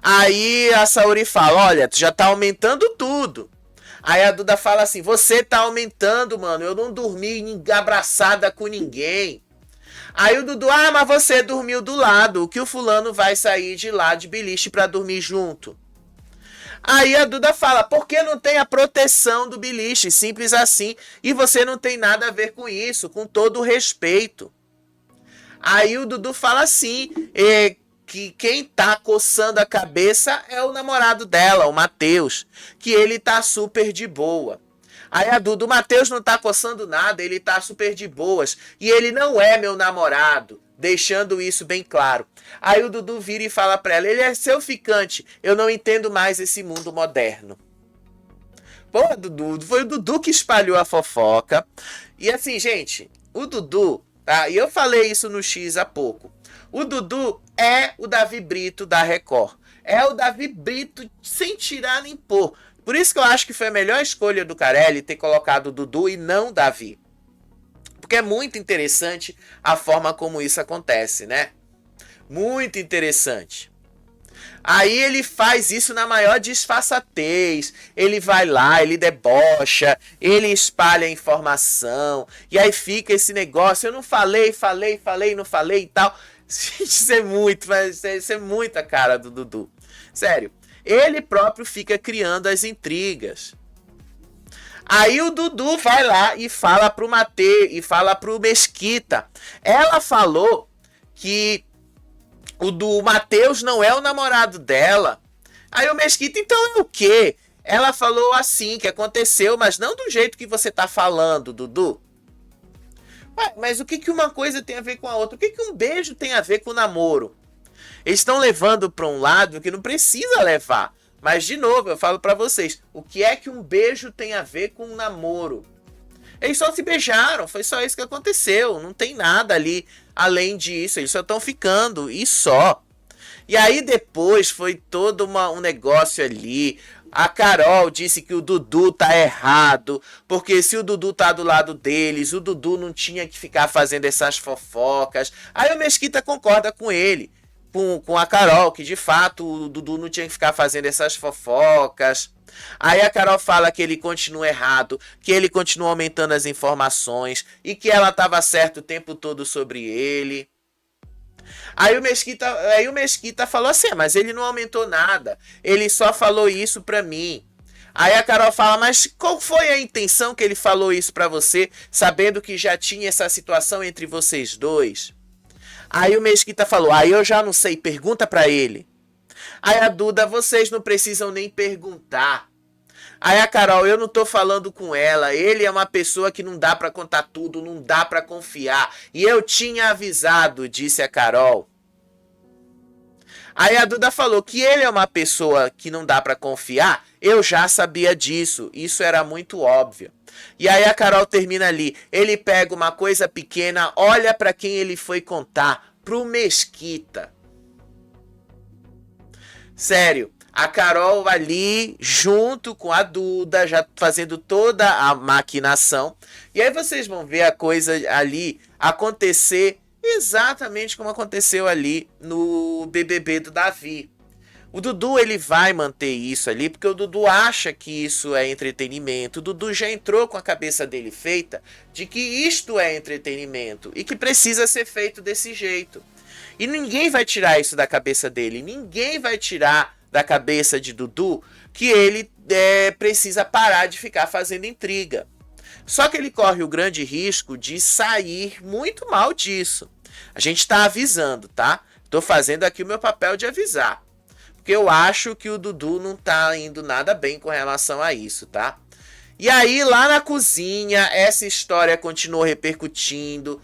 [SPEAKER 1] Aí a Saori fala, olha, tu já tá aumentando tudo. Aí a Duda fala assim, você tá aumentando, mano, eu não dormi abraçada com ninguém. Aí o Dudu, mas você dormiu do lado, o que o fulano vai sair de lá de beliche pra dormir junto? Aí a Duda fala, porque não tem a proteção do beliche, simples assim, e você não tem nada a ver com isso, com todo o respeito. Aí o Dudu fala assim, que quem tá coçando a cabeça é o namorado dela, o Matheus, que ele tá super de boa. Aí a Duda, o Matheus não tá coçando nada, ele tá super de boas. E ele não é meu namorado, deixando isso bem claro. Aí o Dudu vira e fala pra ela, ele é seu ficante, eu não entendo mais esse mundo moderno. Pô, Dudu, foi o Dudu que espalhou a fofoca. E assim, gente, o Dudu, tá? E eu falei isso no X há pouco. O Dudu é o Davi Brito da Record. É o Davi Brito sem tirar nem pôr. Por isso que eu acho que foi a melhor escolha do Carelli ter colocado o Dudu e não o Davi. Porque é muito interessante a forma como isso acontece, né? Muito interessante. Aí ele faz isso na maior disfarçatez. Ele vai lá, ele debocha, ele espalha a informação. E aí fica esse negócio, eu não falei, não falei e tal. Gente, isso é muita cara do Dudu. Sério. Ele próprio fica criando as intrigas. Aí o Dudu vai lá e fala pro Matheus e fala pro Mesquita. Ela falou que o Matheus não é o namorado dela. Aí o Mesquita, então é o quê? Ela falou assim, que aconteceu, mas não do jeito que você tá falando, Dudu. Ué, mas o que uma coisa tem a ver com a outra? O que um beijo tem a ver com o namoro? Eles estão levando para um lado que não precisa levar. Mas, de novo, eu falo para vocês. O que é que um beijo tem a ver com um namoro? Eles só se beijaram. Foi só isso que aconteceu. Não tem nada ali além disso. Eles só estão ficando. E só. E aí depois foi todo um negócio ali. A Carol disse que o Dudu tá errado, porque se o Dudu tá do lado deles, o Dudu não tinha que ficar fazendo essas fofocas. Aí o Mesquita concorda com ele, com a Carol, que de fato o Dudu não tinha que ficar fazendo essas fofocas. Aí a Carol fala que ele continua errado, que ele continua aumentando as informações e que ela estava certa o tempo todo sobre ele. Aí o Mesquita falou assim, mas ele não aumentou nada, ele só falou isso pra mim. Aí a Carol fala, mas qual foi a intenção que ele falou isso pra você, sabendo que já tinha essa situação entre vocês dois? Aí o Mesquita falou, aí eu já não sei, pergunta pra ele. Aí a Duda, vocês não precisam nem perguntar. Aí a Carol, eu não tô falando com ela, ele é uma pessoa que não dá pra contar tudo, não dá pra confiar. E eu tinha avisado, disse a Carol. Aí a Duda falou que ele é uma pessoa que não dá pra confiar, eu já sabia disso, isso era muito óbvio. E aí a Carol termina ali, ele pega uma coisa pequena, olha pra quem ele foi contar, pro Mesquita. Sério, a Carol ali, junto com a Duda, já fazendo toda a maquinação. E aí vocês vão ver a coisa ali acontecer exatamente como aconteceu ali no BBB do Davi. O Dudu, ele vai manter isso ali, porque o Dudu acha que isso é entretenimento. O Dudu já entrou com a cabeça dele feita de que isto é entretenimento e que precisa ser feito desse jeito. E ninguém vai tirar isso da cabeça dele. Ninguém vai tirar da cabeça de Dudu que ele precisa parar de ficar fazendo intriga. Só que ele corre o grande risco de sair muito mal disso. A gente está avisando, tá? Tô fazendo aqui o meu papel de avisar. Porque eu acho que o Dudu não tá indo nada bem com relação a isso, tá? E aí, lá na cozinha, essa história continuou repercutindo,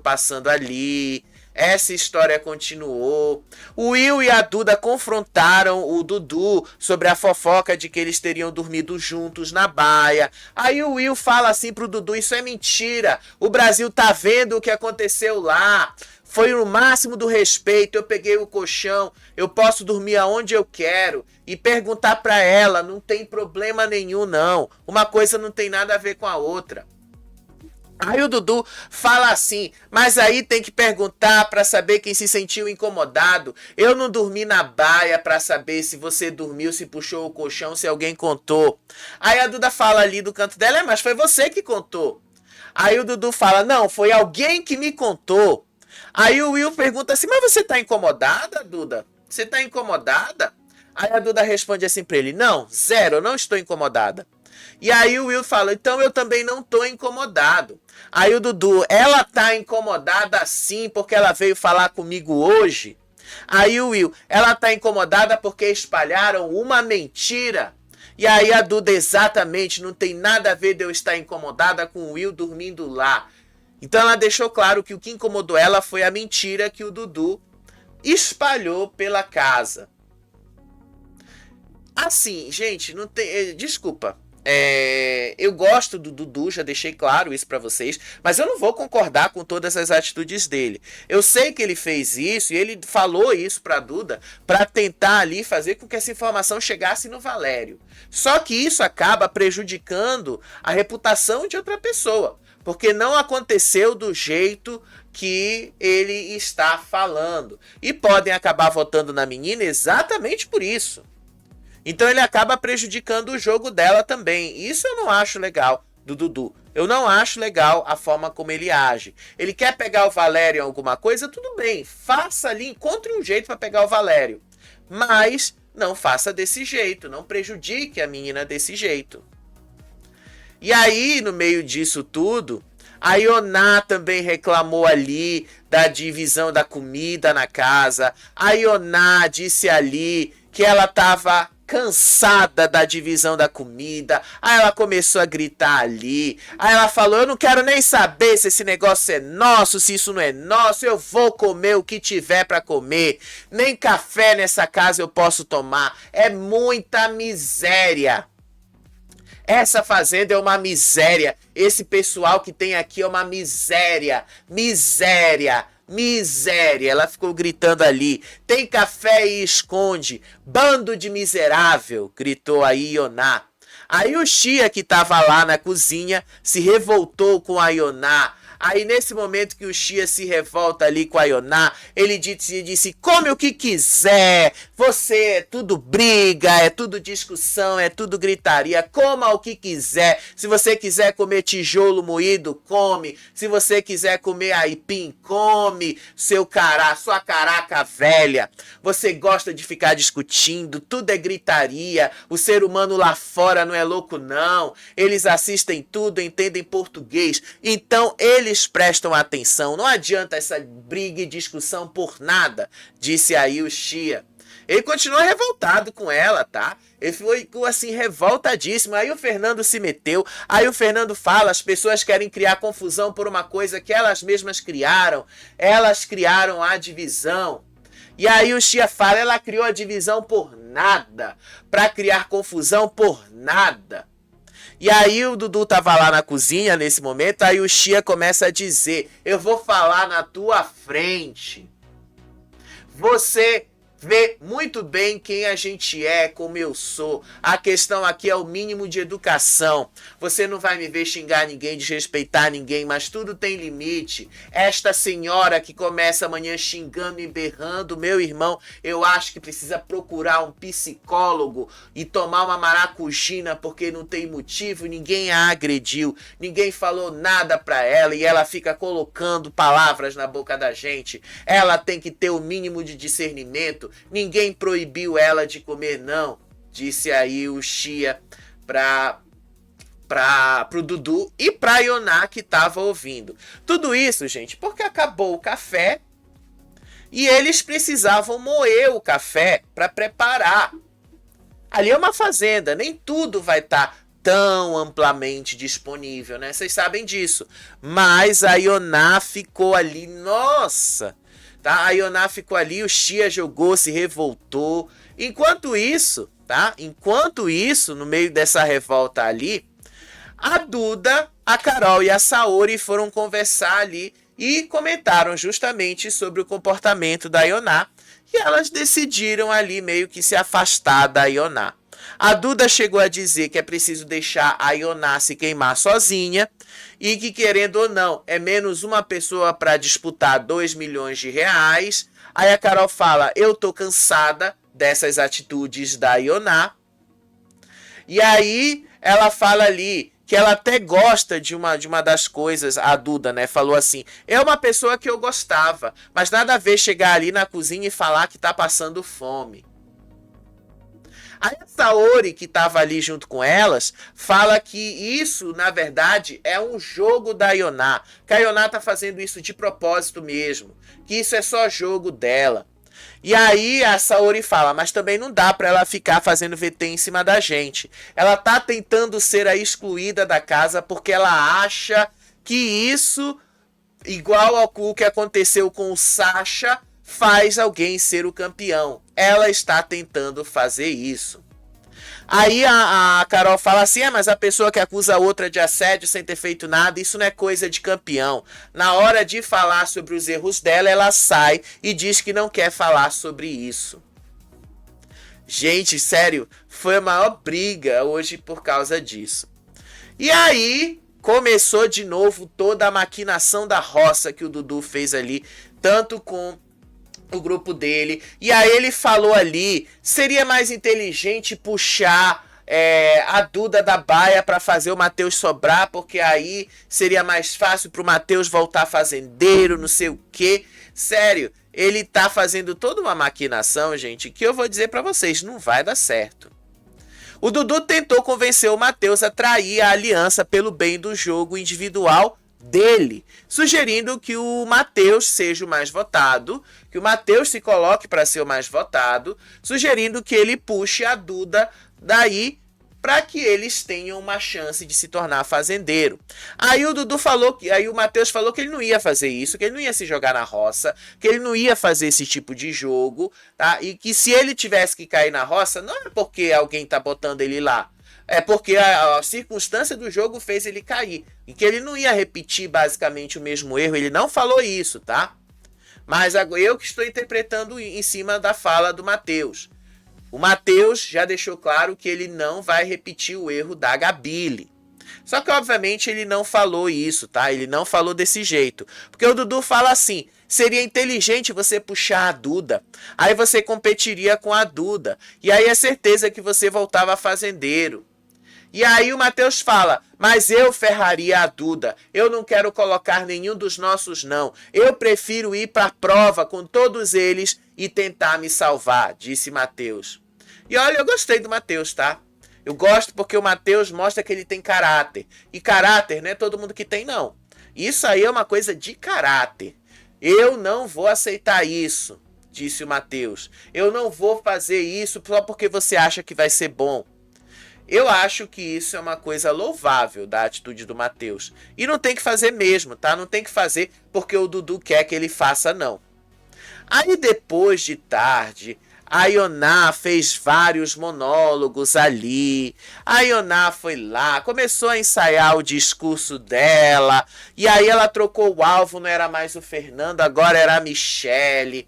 [SPEAKER 1] passando ali, essa história continuou. O Will e a Duda confrontaram o Dudu sobre a fofoca de que eles teriam dormido juntos na baia. Aí o Will fala assim pro Dudu, isso é mentira, o Brasil tá vendo o que aconteceu lá. Foi no máximo do respeito, eu peguei o colchão, eu posso dormir aonde eu quero e perguntar pra ela, não tem problema nenhum não, uma coisa não tem nada a ver com a outra. Aí o Dudu fala assim, mas aí tem que perguntar pra saber quem se sentiu incomodado. Eu não dormi na baia pra saber se você dormiu, se puxou o colchão, se alguém contou. Aí a Duda fala ali do canto dela, mas foi você que contou. Aí o Dudu fala, não, foi alguém que me contou. Aí o Will pergunta assim, mas você tá incomodada, Duda? Você tá incomodada? Aí a Duda responde assim pra ele, não, zero, eu não estou incomodada. E aí o Will fala, então eu também não tô incomodado. Aí o Dudu, ela tá incomodada sim porque ela veio falar comigo hoje? Aí o Will, ela tá incomodada porque espalharam uma mentira. E aí a Duda, exatamente, não tem nada a ver de eu estar incomodada com o Will dormindo lá. Então ela deixou claro que o que incomodou ela foi a mentira que o Dudu espalhou pela casa. Assim, gente, não tem... Desculpa. Eu gosto do Dudu, já deixei claro isso pra vocês, mas eu não vou concordar com todas as atitudes dele. Eu sei que ele fez isso e ele falou isso pra Duda pra tentar ali fazer com que essa informação chegasse no Valério. Só que isso acaba prejudicando a reputação de outra pessoa, porque não aconteceu do jeito que ele está falando. E podem acabar votando na menina exatamente por isso. Então ele acaba prejudicando o jogo dela também. Isso eu não acho legal do Dudu. Eu não acho legal a forma como ele age. Ele quer pegar o Valério em alguma coisa? Tudo bem. Faça ali, encontre um jeito para pegar o Valério. Mas não faça desse jeito. Não prejudique a menina desse jeito. E aí, no meio disso tudo, a Ioná também reclamou ali da divisão da comida na casa. A Ioná disse ali que ela estava cansada da divisão da comida. Aí ela começou a gritar ali. Aí ela falou, eu não quero nem saber se esse negócio é nosso, se isso não é nosso. Eu vou comer o que tiver para comer. Nem café nessa casa eu posso tomar. É muita miséria. Essa fazenda é uma miséria. Esse pessoal que tem aqui é uma miséria. Miséria. Miséria, ela ficou gritando ali. Tem café e esconde. Bando de miserável, gritou aí Ioná. Aí o Xia, que estava lá na cozinha, se revoltou com a Ioná. Aí nesse momento que o Xia se revolta ali com a Ioná, ele disse, come o que quiser, você é tudo briga, é tudo discussão, é tudo gritaria, coma o que quiser, se você quiser comer tijolo moído, come, se você quiser comer aipim, come, sua caraca velha, você gosta de ficar discutindo, tudo é gritaria, o ser humano lá fora não é louco não, eles assistem tudo, entendem português, então eles prestam atenção, não adianta essa briga e discussão por nada, disse aí o Xia. Ele continua revoltado com ela, tá? Ele ficou assim revoltadíssimo. Aí o Fernando se meteu. Aí o Fernando fala, as pessoas querem criar confusão por uma coisa que elas mesmas criaram. Elas criaram a divisão. E aí o Xia fala, ela criou a divisão por nada, para criar confusão por nada. E aí o Dudu tava lá na cozinha nesse momento, aí o Xia começa a dizer, eu vou falar na tua frente. Você vê muito bem quem a gente é, como eu sou. A questão aqui é o mínimo de educação. Você não vai me ver xingar ninguém, desrespeitar ninguém, mas tudo tem limite. Esta senhora que começa amanhã xingando e berrando, meu irmão, eu acho que precisa procurar um psicólogo e tomar uma maracujina porque não tem motivo, ninguém a agrediu, ninguém falou nada pra ela e ela fica colocando palavras na boca da gente. Ela tem que ter o mínimo de discernimento. Ninguém proibiu ela de comer, não, disse aí o Xia pro Dudu e pra Ioná que tava ouvindo. Tudo isso, gente, porque acabou o café e eles precisavam moer o café para preparar. Ali é uma fazenda, nem tudo vai estar tão amplamente disponível, né? Vocês sabem disso. Mas a Ioná ficou ali, nossa... Tá? A Ioná ficou ali, o Xia jogou, se revoltou. Enquanto isso, tá? Enquanto isso, no meio dessa revolta ali, a Duda, a Carol e a Saori foram conversar ali e comentaram justamente sobre o comportamento da Ioná. E elas decidiram ali meio que se afastar da Ioná. A Duda chegou a dizer que é preciso deixar a Ioná se queimar sozinha e que, querendo ou não, é menos uma pessoa para disputar 2 milhões de reais. Aí a Carol fala, eu tô cansada dessas atitudes da Ioná. E aí ela fala ali que ela até gosta de uma das coisas, a Duda, né, falou assim, é uma pessoa que eu gostava, mas nada a ver chegar ali na cozinha e falar que tá passando fome. Aí a Saori, que estava ali junto com elas, fala que isso, na verdade, é um jogo da Ioná. Que a Ioná tá fazendo isso de propósito mesmo. Que isso é só jogo dela. E aí a Saori fala, mas também não dá para ela ficar fazendo VT em cima da gente. Ela tá tentando ser a excluída da casa porque ela acha que isso, igual ao que aconteceu com o Sasha, faz alguém ser o campeão. Ela está tentando fazer isso. Aí a Carol fala assim, mas a pessoa que acusa a outra de assédio sem ter feito nada, isso não é coisa de campeão. Na hora de falar sobre os erros dela, ela sai e diz que não quer falar sobre isso. Gente, sério, foi a maior briga hoje por causa disso. E aí começou de novo toda a maquinação da roça que o Dudu fez ali, tanto com o grupo dele, e aí ele falou ali, seria mais inteligente puxar a Duda da baia para fazer o Matheus sobrar, porque aí seria mais fácil pro Matheus voltar fazendeiro, não sei o que. Sério, ele tá fazendo toda uma maquinação, gente, que eu vou dizer para vocês, não vai dar certo. O Dudu tentou convencer o Matheus a trair a aliança pelo bem do jogo individual dele, sugerindo que o Matheus seja o mais votado, que o Matheus se coloque para ser o mais votado, sugerindo que ele puxe a Duda daí para que eles tenham uma chance de se tornar fazendeiro. Aí o Dudu falou aí o Matheus falou que ele não ia fazer isso, que ele não ia se jogar na roça, que ele não ia fazer esse tipo de jogo, tá? E que se ele tivesse que cair na roça, não é porque alguém tá botando ele lá, é porque a circunstância do jogo fez ele cair. E que ele não ia repetir basicamente o mesmo erro. Ele não falou isso, tá? Mas eu que estou interpretando em cima da fala do Mateus. O Mateus já deixou claro que ele não vai repetir o erro da Gabile. Só que, obviamente, ele não falou isso, tá? Ele não falou desse jeito. Porque o Dudu fala assim, seria inteligente você puxar a Duda. Aí você competiria com a Duda. E aí é certeza que você voltava fazendeiro. E aí o Mateus fala, mas eu ferraria a Duda. Eu não quero colocar nenhum dos nossos não. Eu prefiro ir para a prova com todos eles e tentar me salvar, disse Mateus. E olha, eu gostei do Mateus, tá? Eu gosto porque o Mateus mostra que ele tem caráter. E caráter não é todo mundo que tem, não. Isso aí é uma coisa de caráter. Eu não vou aceitar isso, disse o Mateus. Eu não vou fazer isso só porque você acha que vai ser bom. Eu acho que isso é uma coisa louvável da atitude do Mateus. E não tem que fazer mesmo, tá? Não tem que fazer porque o Dudu quer que ele faça, não. Aí depois de tarde, a Ioná fez vários monólogos ali. A Ioná foi lá, começou a ensaiar o discurso dela. E aí ela trocou o alvo, não era mais o Fernando, agora era a Michele.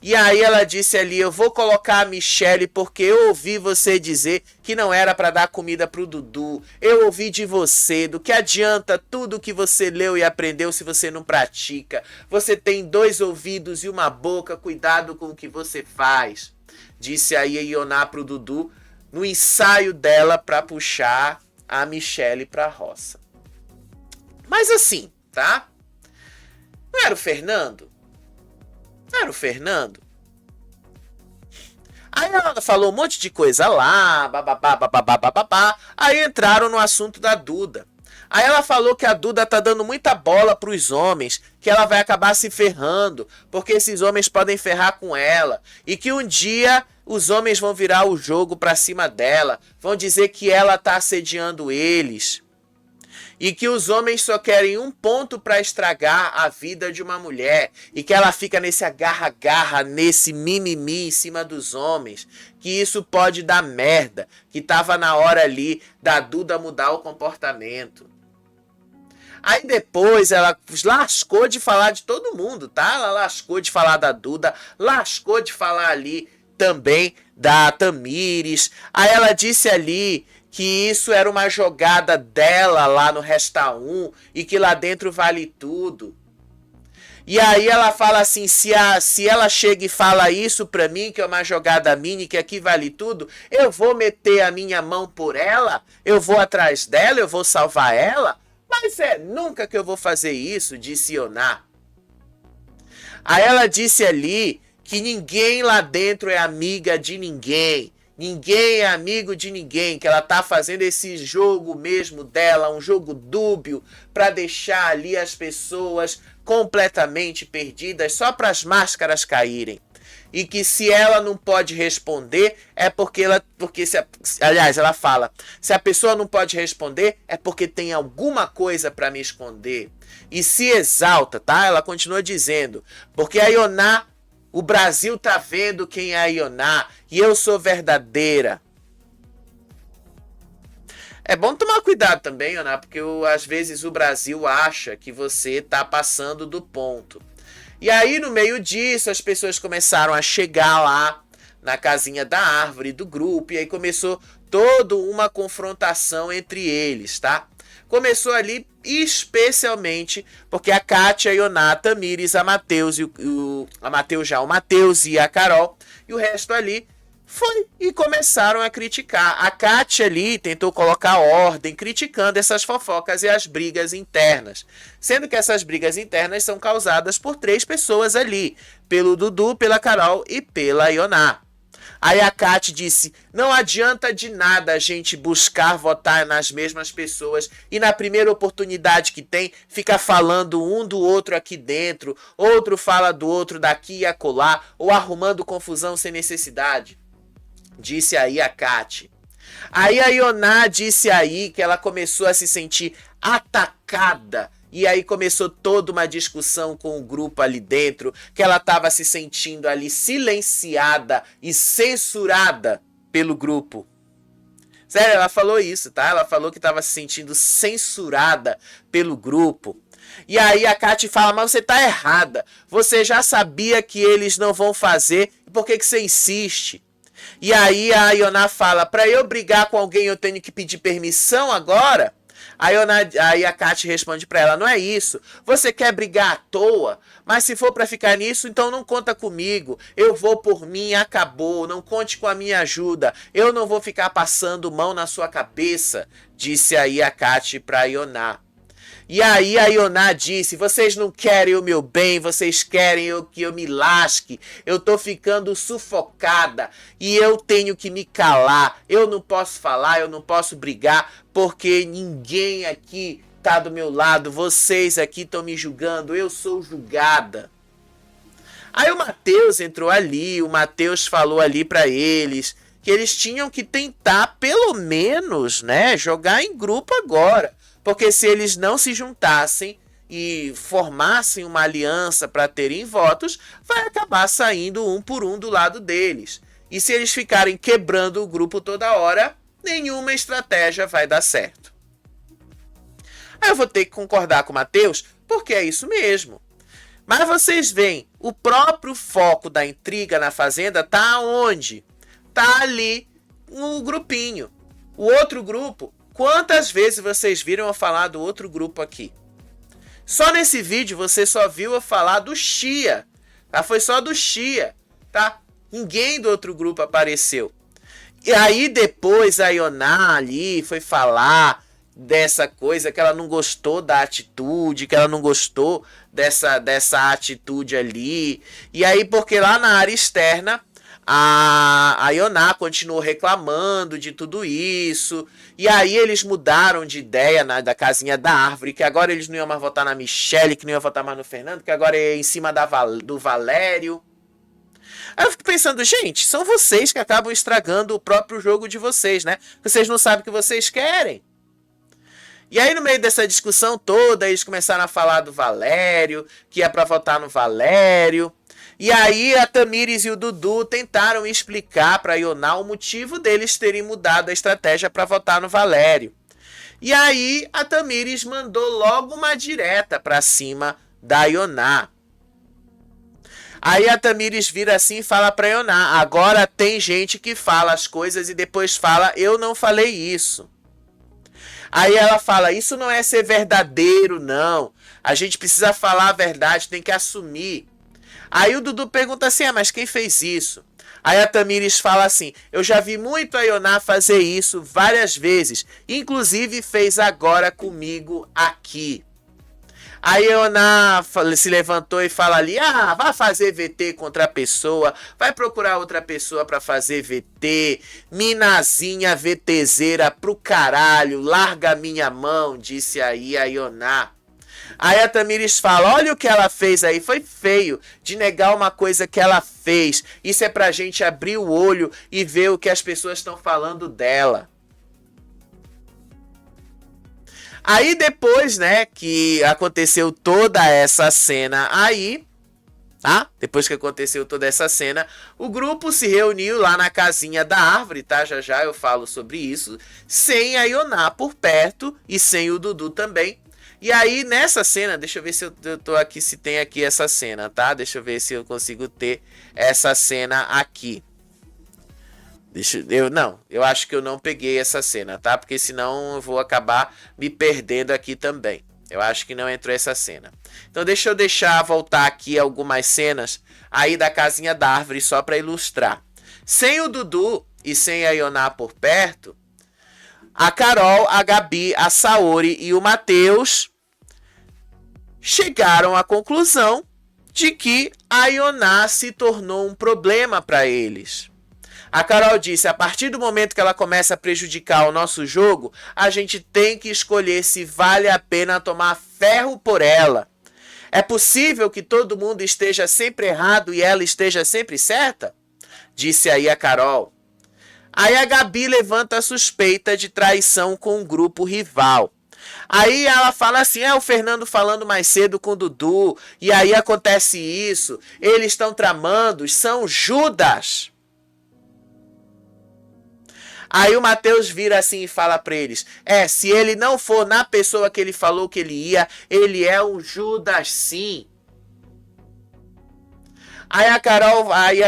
[SPEAKER 1] E aí ela disse ali, eu vou colocar a Michele porque eu ouvi você dizer que não era para dar comida pro Dudu. Eu ouvi de você, do que adianta tudo que você leu e aprendeu se você não pratica. Você tem 2 ouvidos e uma boca, cuidado com o que você faz. Disse aí a Ioná pro Dudu no ensaio dela para puxar a Michele pra roça. Mas assim, tá? Não era o Fernando? Não era o Fernando? Aí ela falou um monte de coisa lá, bababá, bababá, bababá. Aí entraram no assunto da Duda. Aí ela falou que a Duda tá dando muita bola pros homens, que ela vai acabar se ferrando, porque esses homens podem ferrar com ela. E que um dia os homens vão virar o jogo pra cima dela, vão dizer que ela tá assediando eles. E que os homens só querem um ponto para estragar a vida de uma mulher. E que ela fica nesse agarra-garra, nesse mimimi em cima dos homens. Que isso pode dar merda. Que tava na hora ali da Duda mudar o comportamento. Aí depois ela lascou de falar de todo mundo, tá? Ela lascou de falar da Duda, lascou de falar ali também da Tamires. Aí ela disse ali que isso era uma jogada dela lá no Resta 1 e que lá dentro vale tudo. E aí ela fala assim, se ela chega e fala isso pra mim, que é uma jogada minha, que aqui vale tudo, eu vou meter a minha mão por ela, eu vou atrás dela, eu vou salvar ela, mas nunca que eu vou fazer isso, disse Ioná. Aí ela disse ali que ninguém lá dentro é amiga de ninguém. Ninguém é amigo de ninguém, que ela tá fazendo esse jogo mesmo dela, um jogo dúbio, para deixar ali as pessoas completamente perdidas, só para as máscaras caírem. E que se ela não pode responder, é porque aliás, ela fala, se a pessoa não pode responder, é porque tem alguma coisa para me esconder. E se exalta, tá? Ela continua dizendo, porque a Ioná, o Brasil tá vendo quem é a Ioná e eu sou verdadeira. É bom tomar cuidado também, Ioná, porque às vezes o Brasil acha que você tá passando do ponto. E aí, no meio disso, as pessoas começaram a chegar lá na casinha da árvore do grupo e aí começou toda uma confrontação entre eles, tá? Começou ali especialmente porque a Kátia, a Ioná, a Tamires, a Mateus o Mateus e a Carol e o resto ali foi e começaram a criticar. A Kátia ali tentou colocar ordem, criticando essas fofocas e as brigas internas. Sendo que essas brigas internas são causadas por 3 pessoas ali, pelo Dudu, pela Carol e pela Ioná. Aí a Kátia disse, não adianta de nada a gente buscar votar nas mesmas pessoas e na primeira oportunidade que tem, fica falando um do outro aqui dentro, outro fala do outro daqui e acolá, ou arrumando confusão sem necessidade. Disse aí a Kátia. Aí a Ioná disse aí que ela começou a se sentir atacada. E aí começou toda uma discussão com o grupo ali dentro, que ela estava se sentindo ali silenciada e censurada pelo grupo. Sério, ela falou isso, tá? Ela falou que estava se sentindo censurada pelo grupo. E aí a Kate fala, mas você tá errada. Você já sabia que eles não vão fazer, por que você insiste? E aí a Ioná fala, para eu brigar com alguém eu tenho que pedir permissão agora? Aí a Kate responde para ela, não é isso, você quer brigar à toa, mas se for para ficar nisso, então não conta comigo, eu vou por mim, acabou, não conte com a minha ajuda, eu não vou ficar passando mão na sua cabeça, disse aí a Kate para Ioná. E aí a Ioná disse, vocês não querem o meu bem, vocês querem que eu me lasque, eu tô ficando sufocada e eu tenho que me calar, eu não posso falar, eu não posso brigar, porque ninguém aqui tá do meu lado, vocês aqui estão me julgando, eu sou julgada. Aí o Mateus entrou ali, o Mateus falou ali para eles que eles tinham que tentar pelo menos, né, jogar em grupo agora. Porque se eles não se juntassem e formassem uma aliança para terem votos, vai acabar saindo um por um do lado deles. E se eles ficarem quebrando o grupo toda hora, nenhuma estratégia vai dar certo. Aí eu vou ter que concordar com o Mateus, porque é isso mesmo. Mas vocês veem, o próprio foco da intriga na fazenda tá onde? Tá ali no grupinho. O outro grupo, quantas vezes vocês viram eu falar do outro grupo aqui? Só nesse vídeo você só viu eu falar do Chia, tá? Foi só do Chia, tá? Ninguém do outro grupo apareceu. E aí depois a Ioná ali foi falar dessa coisa que ela não gostou da atitude, que ela não gostou dessa atitude ali. E aí porque lá na área externa a Ioná continuou reclamando de tudo isso. E aí eles mudaram de ideia da casinha da árvore, que agora eles não iam mais votar na Michelle, que não iam votar mais no Fernando, que agora é em cima do Valério. Aí eu fico pensando, gente, são vocês que acabam estragando o próprio jogo de vocês, né? Vocês não sabem o que vocês querem. E aí no meio dessa discussão toda, eles começaram a falar do Valério, que ia pra votar no Valério. E aí a Tamires e o Dudu tentaram explicar para a Ioná o motivo deles terem mudado a estratégia para votar no Valério. E aí a Tamires mandou logo uma direta para cima da Ioná. Aí a Tamires vira assim e fala para a Ioná, agora tem gente que fala as coisas e depois fala, eu não falei isso. Aí ela fala, isso não é ser verdadeiro, não. A gente precisa falar a verdade, tem que assumir. Aí o Dudu pergunta assim, mas quem fez isso? Aí a Tamires fala assim, eu já vi muito a Ioná fazer isso várias vezes, inclusive fez agora comigo aqui. Aí a Ioná se levantou e fala ali, vai fazer VT contra a pessoa, vai procurar outra pessoa para fazer VT, minazinha VTzeira pro caralho, larga minha mão, disse aí a Ioná. Aí a Tamires fala, olha o que ela fez aí, foi feio de negar uma coisa que ela fez. Isso é pra gente abrir o olho e ver o que as pessoas estão falando dela. Aí depois, né, que aconteceu toda essa cena aí, tá? Depois que aconteceu toda essa cena, o grupo se reuniu lá na casinha da árvore, tá? Já já eu falo sobre isso, sem a Ioná por perto e sem o Dudu também. E aí, nessa cena, deixa eu ver se eu tô aqui, se tem aqui essa cena, tá? Deixa eu ver se eu consigo ter essa cena aqui. Eu acho que eu não peguei essa cena, tá? Porque senão eu vou acabar me perdendo aqui também. Eu acho que não entrou essa cena. Então deixa eu voltar aqui algumas cenas aí da casinha da árvore só para ilustrar. Sem o Dudu e sem a Ioná por perto, a Carol, a Gabi, a Saori e o Mateus chegaram à conclusão de que a Ioná se tornou um problema para eles. A Carol disse, a partir do momento que ela começa a prejudicar o nosso jogo, a gente tem que escolher se vale a pena tomar ferro por ela. É possível que todo mundo esteja sempre errado e ela esteja sempre certa? Disse aí a Carol. Aí a Gabi levanta a suspeita de traição com um grupo rival. Aí ela fala assim, o Fernando falando mais cedo com o Dudu, e aí acontece isso, eles estão tramando, são Judas. Aí o Mateus vira assim e fala pra eles: se ele não for na pessoa que ele falou que ele ia, ele é um Judas sim. Aí a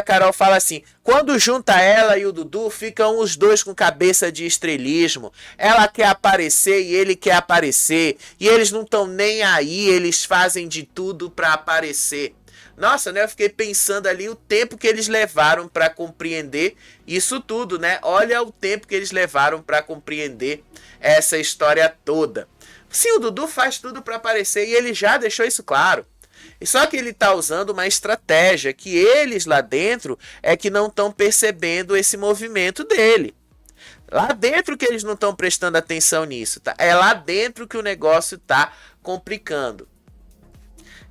[SPEAKER 1] Carol fala assim: quando junta ela e o Dudu, ficam os dois com cabeça de estrelismo. Ela quer aparecer e ele quer aparecer. E eles não estão nem aí, eles fazem de tudo pra aparecer. Nossa, né? Eu fiquei pensando ali o tempo que eles levaram para compreender isso tudo, né? Olha o tempo que eles levaram para compreender essa história toda. Sim, o Dudu faz tudo para aparecer e ele já deixou isso claro. Só que ele está usando uma estratégia que eles lá dentro é que não estão percebendo esse movimento dele. Lá dentro que eles não estão prestando atenção nisso, tá? É lá dentro que o negócio está complicando.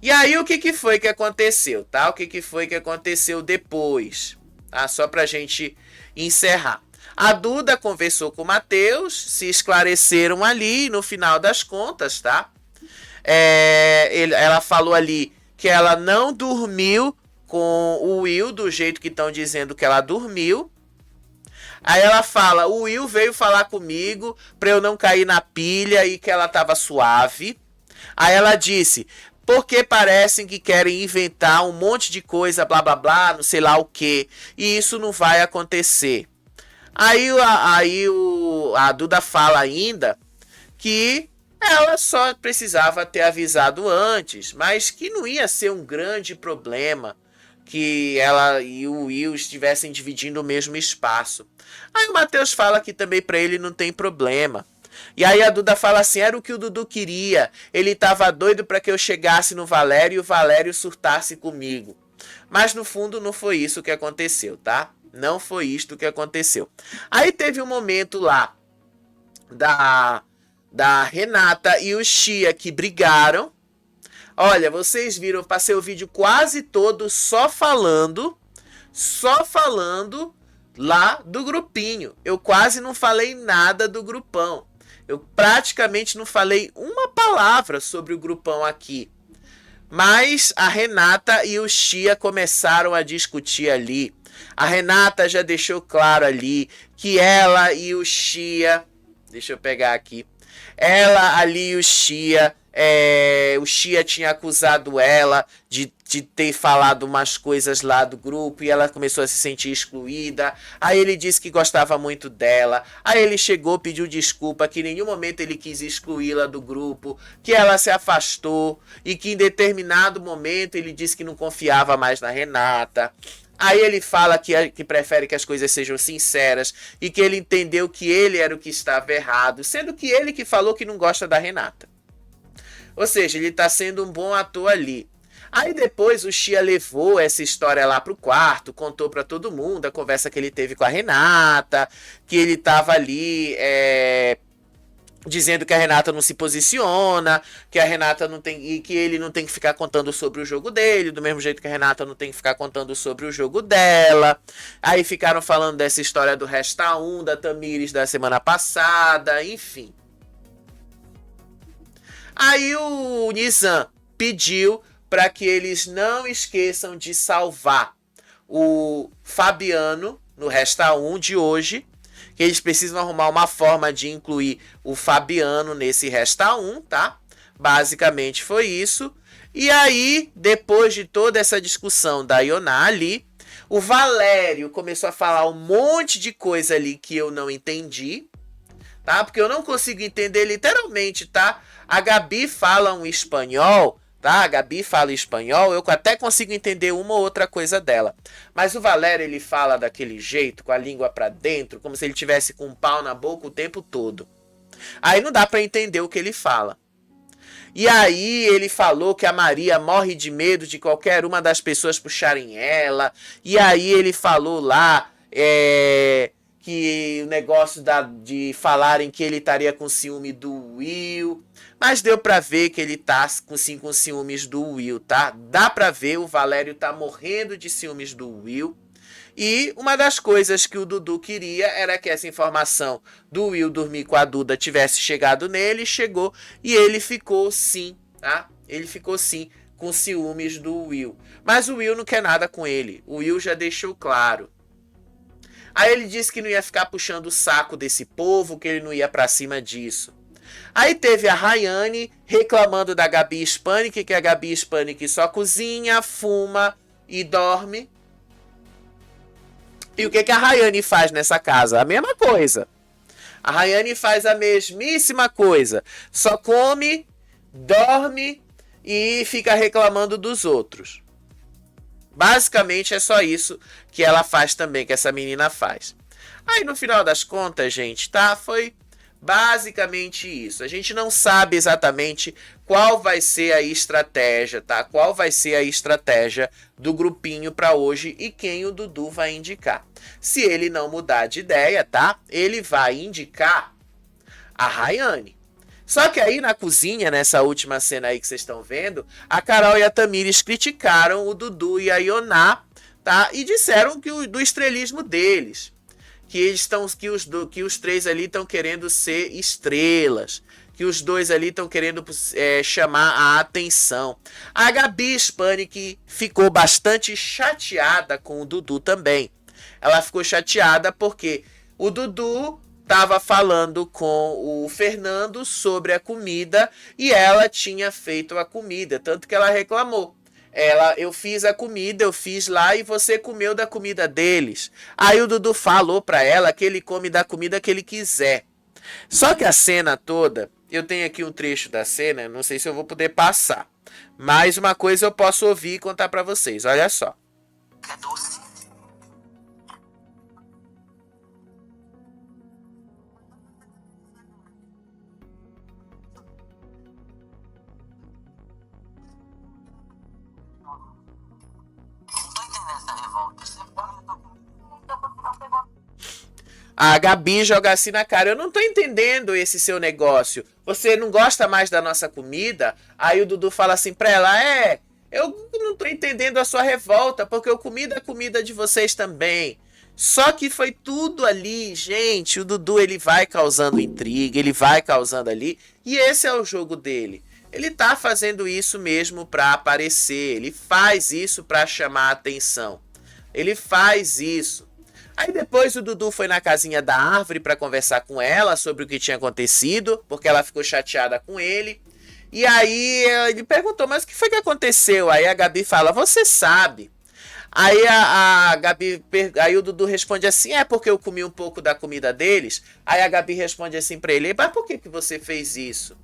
[SPEAKER 1] E aí o que foi que aconteceu, tá? O que foi que aconteceu depois, tá? Só pra gente encerrar. A Duda conversou com o Mateus, se esclareceram ali no final das contas, tá? Ela falou ali que ela não dormiu com o Will do jeito que estão dizendo que ela dormiu. Aí ela fala: o Will veio falar comigo pra eu não cair na pilha e que ela tava suave. Aí ela disse: porque parecem que querem inventar um monte de coisa, blá blá blá, não sei lá o que, e isso não vai acontecer. Aí a Duda fala ainda que ela só precisava ter avisado antes, mas que não ia ser um grande problema que ela e o Will estivessem dividindo o mesmo espaço. Aí o Mateus fala que também para ele não tem problema. E aí a Duda fala assim: era o que o Dudu queria. Ele tava doido para que eu chegasse no Valério e o Valério surtasse comigo. Mas no fundo não foi isso que aconteceu, tá? Não foi isto que aconteceu. Aí teve um momento lá da Renata e o Chia que brigaram. Olha, vocês viram, passei o vídeo quase todo só falando lá do grupinho. Eu quase não falei nada do grupão. Eu praticamente não falei uma palavra sobre o grupão aqui. Mas a Renata e o Chia começaram a discutir ali. A Renata já deixou claro ali que ela e o Chia... Deixa eu pegar aqui. Ela ali e o Chia tinha acusado ela de ter falado umas coisas lá do grupo e ela começou a se sentir excluída. Aí ele disse que gostava muito dela. Aí ele chegou, pediu desculpa, que em nenhum momento ele quis excluí-la do grupo, que ela se afastou e que em determinado momento ele disse que não confiava mais na Renata. Aí ele fala que prefere que as coisas sejam sinceras e que ele entendeu que ele era o que estava errado, sendo que ele que falou que não gosta da Renata. Ou seja, ele está sendo um bom ator ali. Aí depois o Chia levou essa história lá pro quarto, contou para todo mundo a conversa que ele teve com a Renata, que ele estava ali dizendo que a Renata não se posiciona, que a Renata não tem, e que ele não tem que ficar contando sobre o jogo dele, do mesmo jeito que a Renata não tem que ficar contando sobre o jogo dela. Aí ficaram falando dessa história do Resta 1, da Tamires da semana passada, enfim. Aí o Nizam pediu para que eles não esqueçam de salvar o Fabiano no Resta 1 de hoje, que eles precisam arrumar uma forma de incluir o Fabiano nesse Resta 1, tá? Basicamente foi isso. E aí, depois de toda essa discussão da Ioná ali, o Valério começou a falar um monte de coisa ali que eu não entendi, tá? Porque eu não consigo entender literalmente, tá? A Gabi fala um espanhol, tá? A Gabi fala espanhol, eu até consigo entender uma ou outra coisa dela. Mas o Valério, ele fala daquele jeito, com a língua pra dentro, como se ele tivesse com um pau na boca o tempo todo. Aí não dá pra entender o que ele fala. E aí ele falou que a Maria morre de medo de qualquer uma das pessoas puxarem ela. E aí ele falou lá... que o negócio de falarem que ele estaria com ciúme do Will, mas deu pra ver que ele tá com ciúmes do Will, tá? Dá pra ver, o Valério tá morrendo de ciúmes do Will. E uma das coisas que o Dudu queria era que essa informação do Will dormir com a Duda tivesse chegado nele, chegou, e ele ficou sim, tá? Ele ficou sim com ciúmes do Will. Mas o Will não quer nada com ele, o Will já deixou claro. Aí ele disse que não ia ficar puxando o saco desse povo, que ele não ia pra cima disso. Aí teve a Rayane reclamando da Gabi Spanik, que a Gabi Spanik só cozinha, fuma e dorme. E o que a Rayane faz nessa casa? A mesma coisa. A Rayane faz a mesmíssima coisa. Só come, dorme e fica reclamando dos outros. Basicamente é só isso que ela faz também, que essa menina faz. Aí no final das contas, gente, tá? Foi basicamente isso. A gente não sabe exatamente qual vai ser a estratégia, tá? Qual vai ser a estratégia do grupinho para hoje e quem o Dudu vai indicar. Se ele não mudar de ideia, tá? Ele vai indicar a Rayane. Só que aí na cozinha, nessa última cena aí que vocês estão vendo, a Carol e a Tamires criticaram o Dudu e a Ioná, tá? E disseram que do estrelismo deles. Que os três ali estão querendo ser estrelas. Que os dois ali estão querendo chamar a atenção. A Gabi Spanik ficou bastante chateada com o Dudu também. Ela ficou chateada porque o Dudu estava falando com o Fernando sobre a comida e ela tinha feito a comida, tanto que ela reclamou. Eu fiz a comida, eu fiz lá e você comeu da comida deles. Aí o Dudu falou pra ela que ele come da comida que ele quiser. Só que a cena toda, eu tenho aqui um trecho da cena, não sei se eu vou poder passar. Mas uma coisa eu posso ouvir e contar pra vocês, olha só.
[SPEAKER 2] É doce.
[SPEAKER 1] A Gabi joga assim na cara. Eu não tô entendendo esse seu negócio. Você não gosta mais da nossa comida? Aí o Dudu fala assim pra ela: eu não tô entendendo a sua revolta, porque eu comi da comida de vocês também. Só que foi tudo ali, gente. O Dudu, ele vai causando intriga, ele vai causando ali. E esse é o jogo dele. Ele tá fazendo isso mesmo pra aparecer. Ele faz isso pra chamar a atenção. Ele faz isso. Aí depois o Dudu foi na casinha da árvore para conversar com ela sobre o que tinha acontecido, porque ela ficou chateada com ele. E aí ele perguntou, mas o que foi que aconteceu? Aí a Gabi fala, você sabe. Aí aí o Dudu responde assim, é porque eu comi um pouco da comida deles. Aí a Gabi responde assim pra ele, mas por que você fez isso?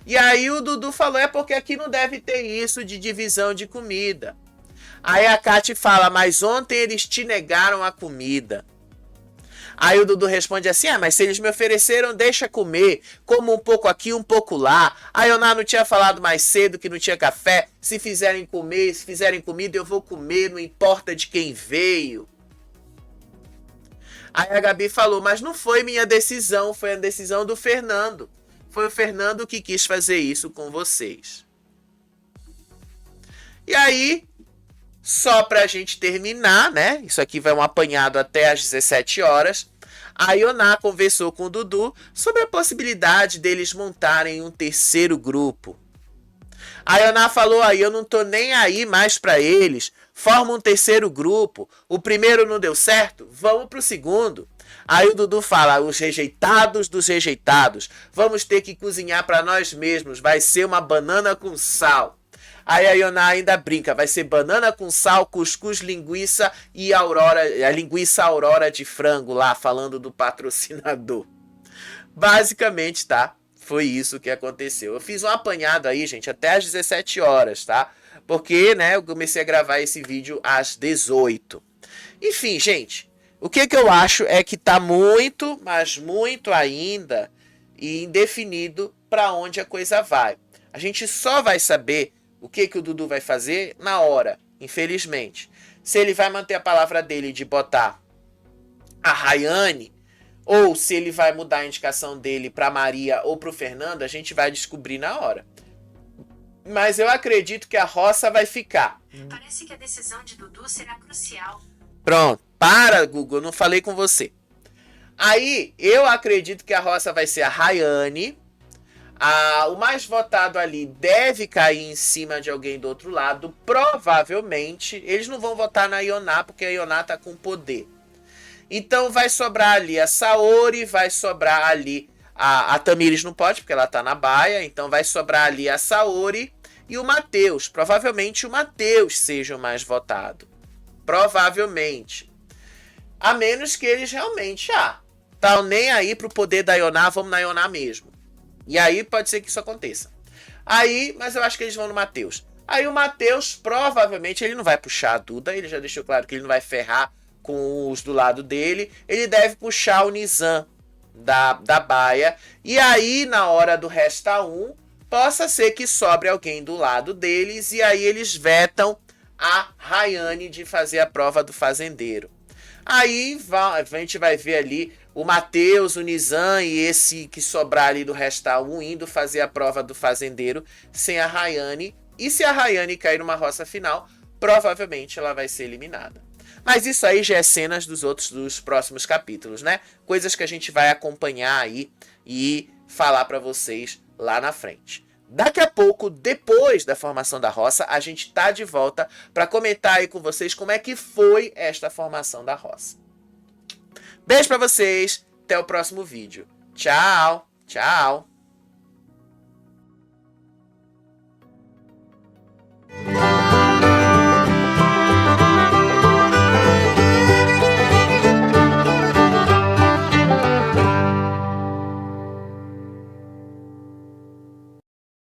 [SPEAKER 1] E aí o Dudu falou, é porque aqui não deve ter isso de divisão de comida. Aí a Kati fala, mas ontem eles te negaram a comida. Aí o Dudu responde assim, mas se eles me ofereceram, deixa comer. Como um pouco aqui, um pouco lá. A Ioná não tinha falado mais cedo que não tinha café. Se fizerem comer, se fizerem comida, eu vou comer, não importa de quem veio. Aí a Gabi falou, mas não foi minha decisão, foi a decisão do Fernando. Foi o Fernando que quis fazer isso com vocês. E aí, só pra gente terminar, né? Isso aqui vai um apanhado até às 17 horas. A Ioná conversou com o Dudu sobre a possibilidade deles montarem um terceiro grupo. A Ioná falou, aí eu não tô nem aí mais pra eles. Forma um terceiro grupo. O primeiro não deu certo? Vamos pro segundo. Aí o Dudu fala, os rejeitados dos rejeitados. Vamos ter que cozinhar pra nós mesmos. Vai ser uma banana com sal. Aí a Ioná ainda brinca, vai ser banana com sal, cuscuz, linguiça e a linguiça Aurora de frango lá, falando do patrocinador. Basicamente, tá? Foi isso que aconteceu. Eu fiz um apanhado aí, gente, até às 17 horas, tá? Porque, né, eu comecei a gravar esse vídeo às 18. Enfim, gente, o que eu acho é que tá muito, mas muito ainda indefinido para onde a coisa vai. A gente só vai saber o que o Dudu vai fazer na hora, infelizmente. Se ele vai manter a palavra dele de botar a Rayane, ou se ele vai mudar a indicação dele para Maria ou para o Fernando, a gente vai descobrir na hora. Mas eu acredito que a Roça vai ficar.
[SPEAKER 2] Parece que a decisão de Dudu será crucial.
[SPEAKER 1] Pronto, para, Google, eu não falei com você. Aí, eu acredito que a Roça vai ser a Rayane. O mais votado ali deve cair em cima de alguém do outro lado. Provavelmente, eles não vão votar na Ioná, porque a Ioná tá com poder. Então vai sobrar ali a Saori, vai sobrar ali a Tamires não pode, porque ela tá na baia. Então vai sobrar ali a Saori e o Matheus. Provavelmente o Matheus seja o mais votado. Provavelmente. A menos que eles realmente, tá nem aí pro poder da Ioná, vamos na Ioná mesmo. E aí pode ser que isso aconteça. Aí, mas eu acho que eles vão no Matheus. Aí o Matheus, provavelmente, ele não vai puxar a Duda. Ele já deixou claro que ele não vai ferrar com os do lado dele. Ele deve puxar o Nizam da baia. E aí, na hora do Resta 1, possa ser que sobre alguém do lado deles. E aí eles vetam a Rayane de fazer a prova do fazendeiro. Aí a gente vai ver ali o Matheus, o Nizam e esse que sobrar ali do Resta 1 indo fazer a prova do fazendeiro sem a Rayane. E se a Rayane cair numa roça final, provavelmente ela vai ser eliminada. Mas isso aí já é cenas dos próximos capítulos, né? Coisas que a gente vai acompanhar aí e falar para vocês lá na frente. Daqui a pouco, depois da formação da roça, a gente tá de volta para comentar aí com vocês como é que foi esta formação da roça. Beijo para vocês, até o próximo vídeo. Tchau, tchau.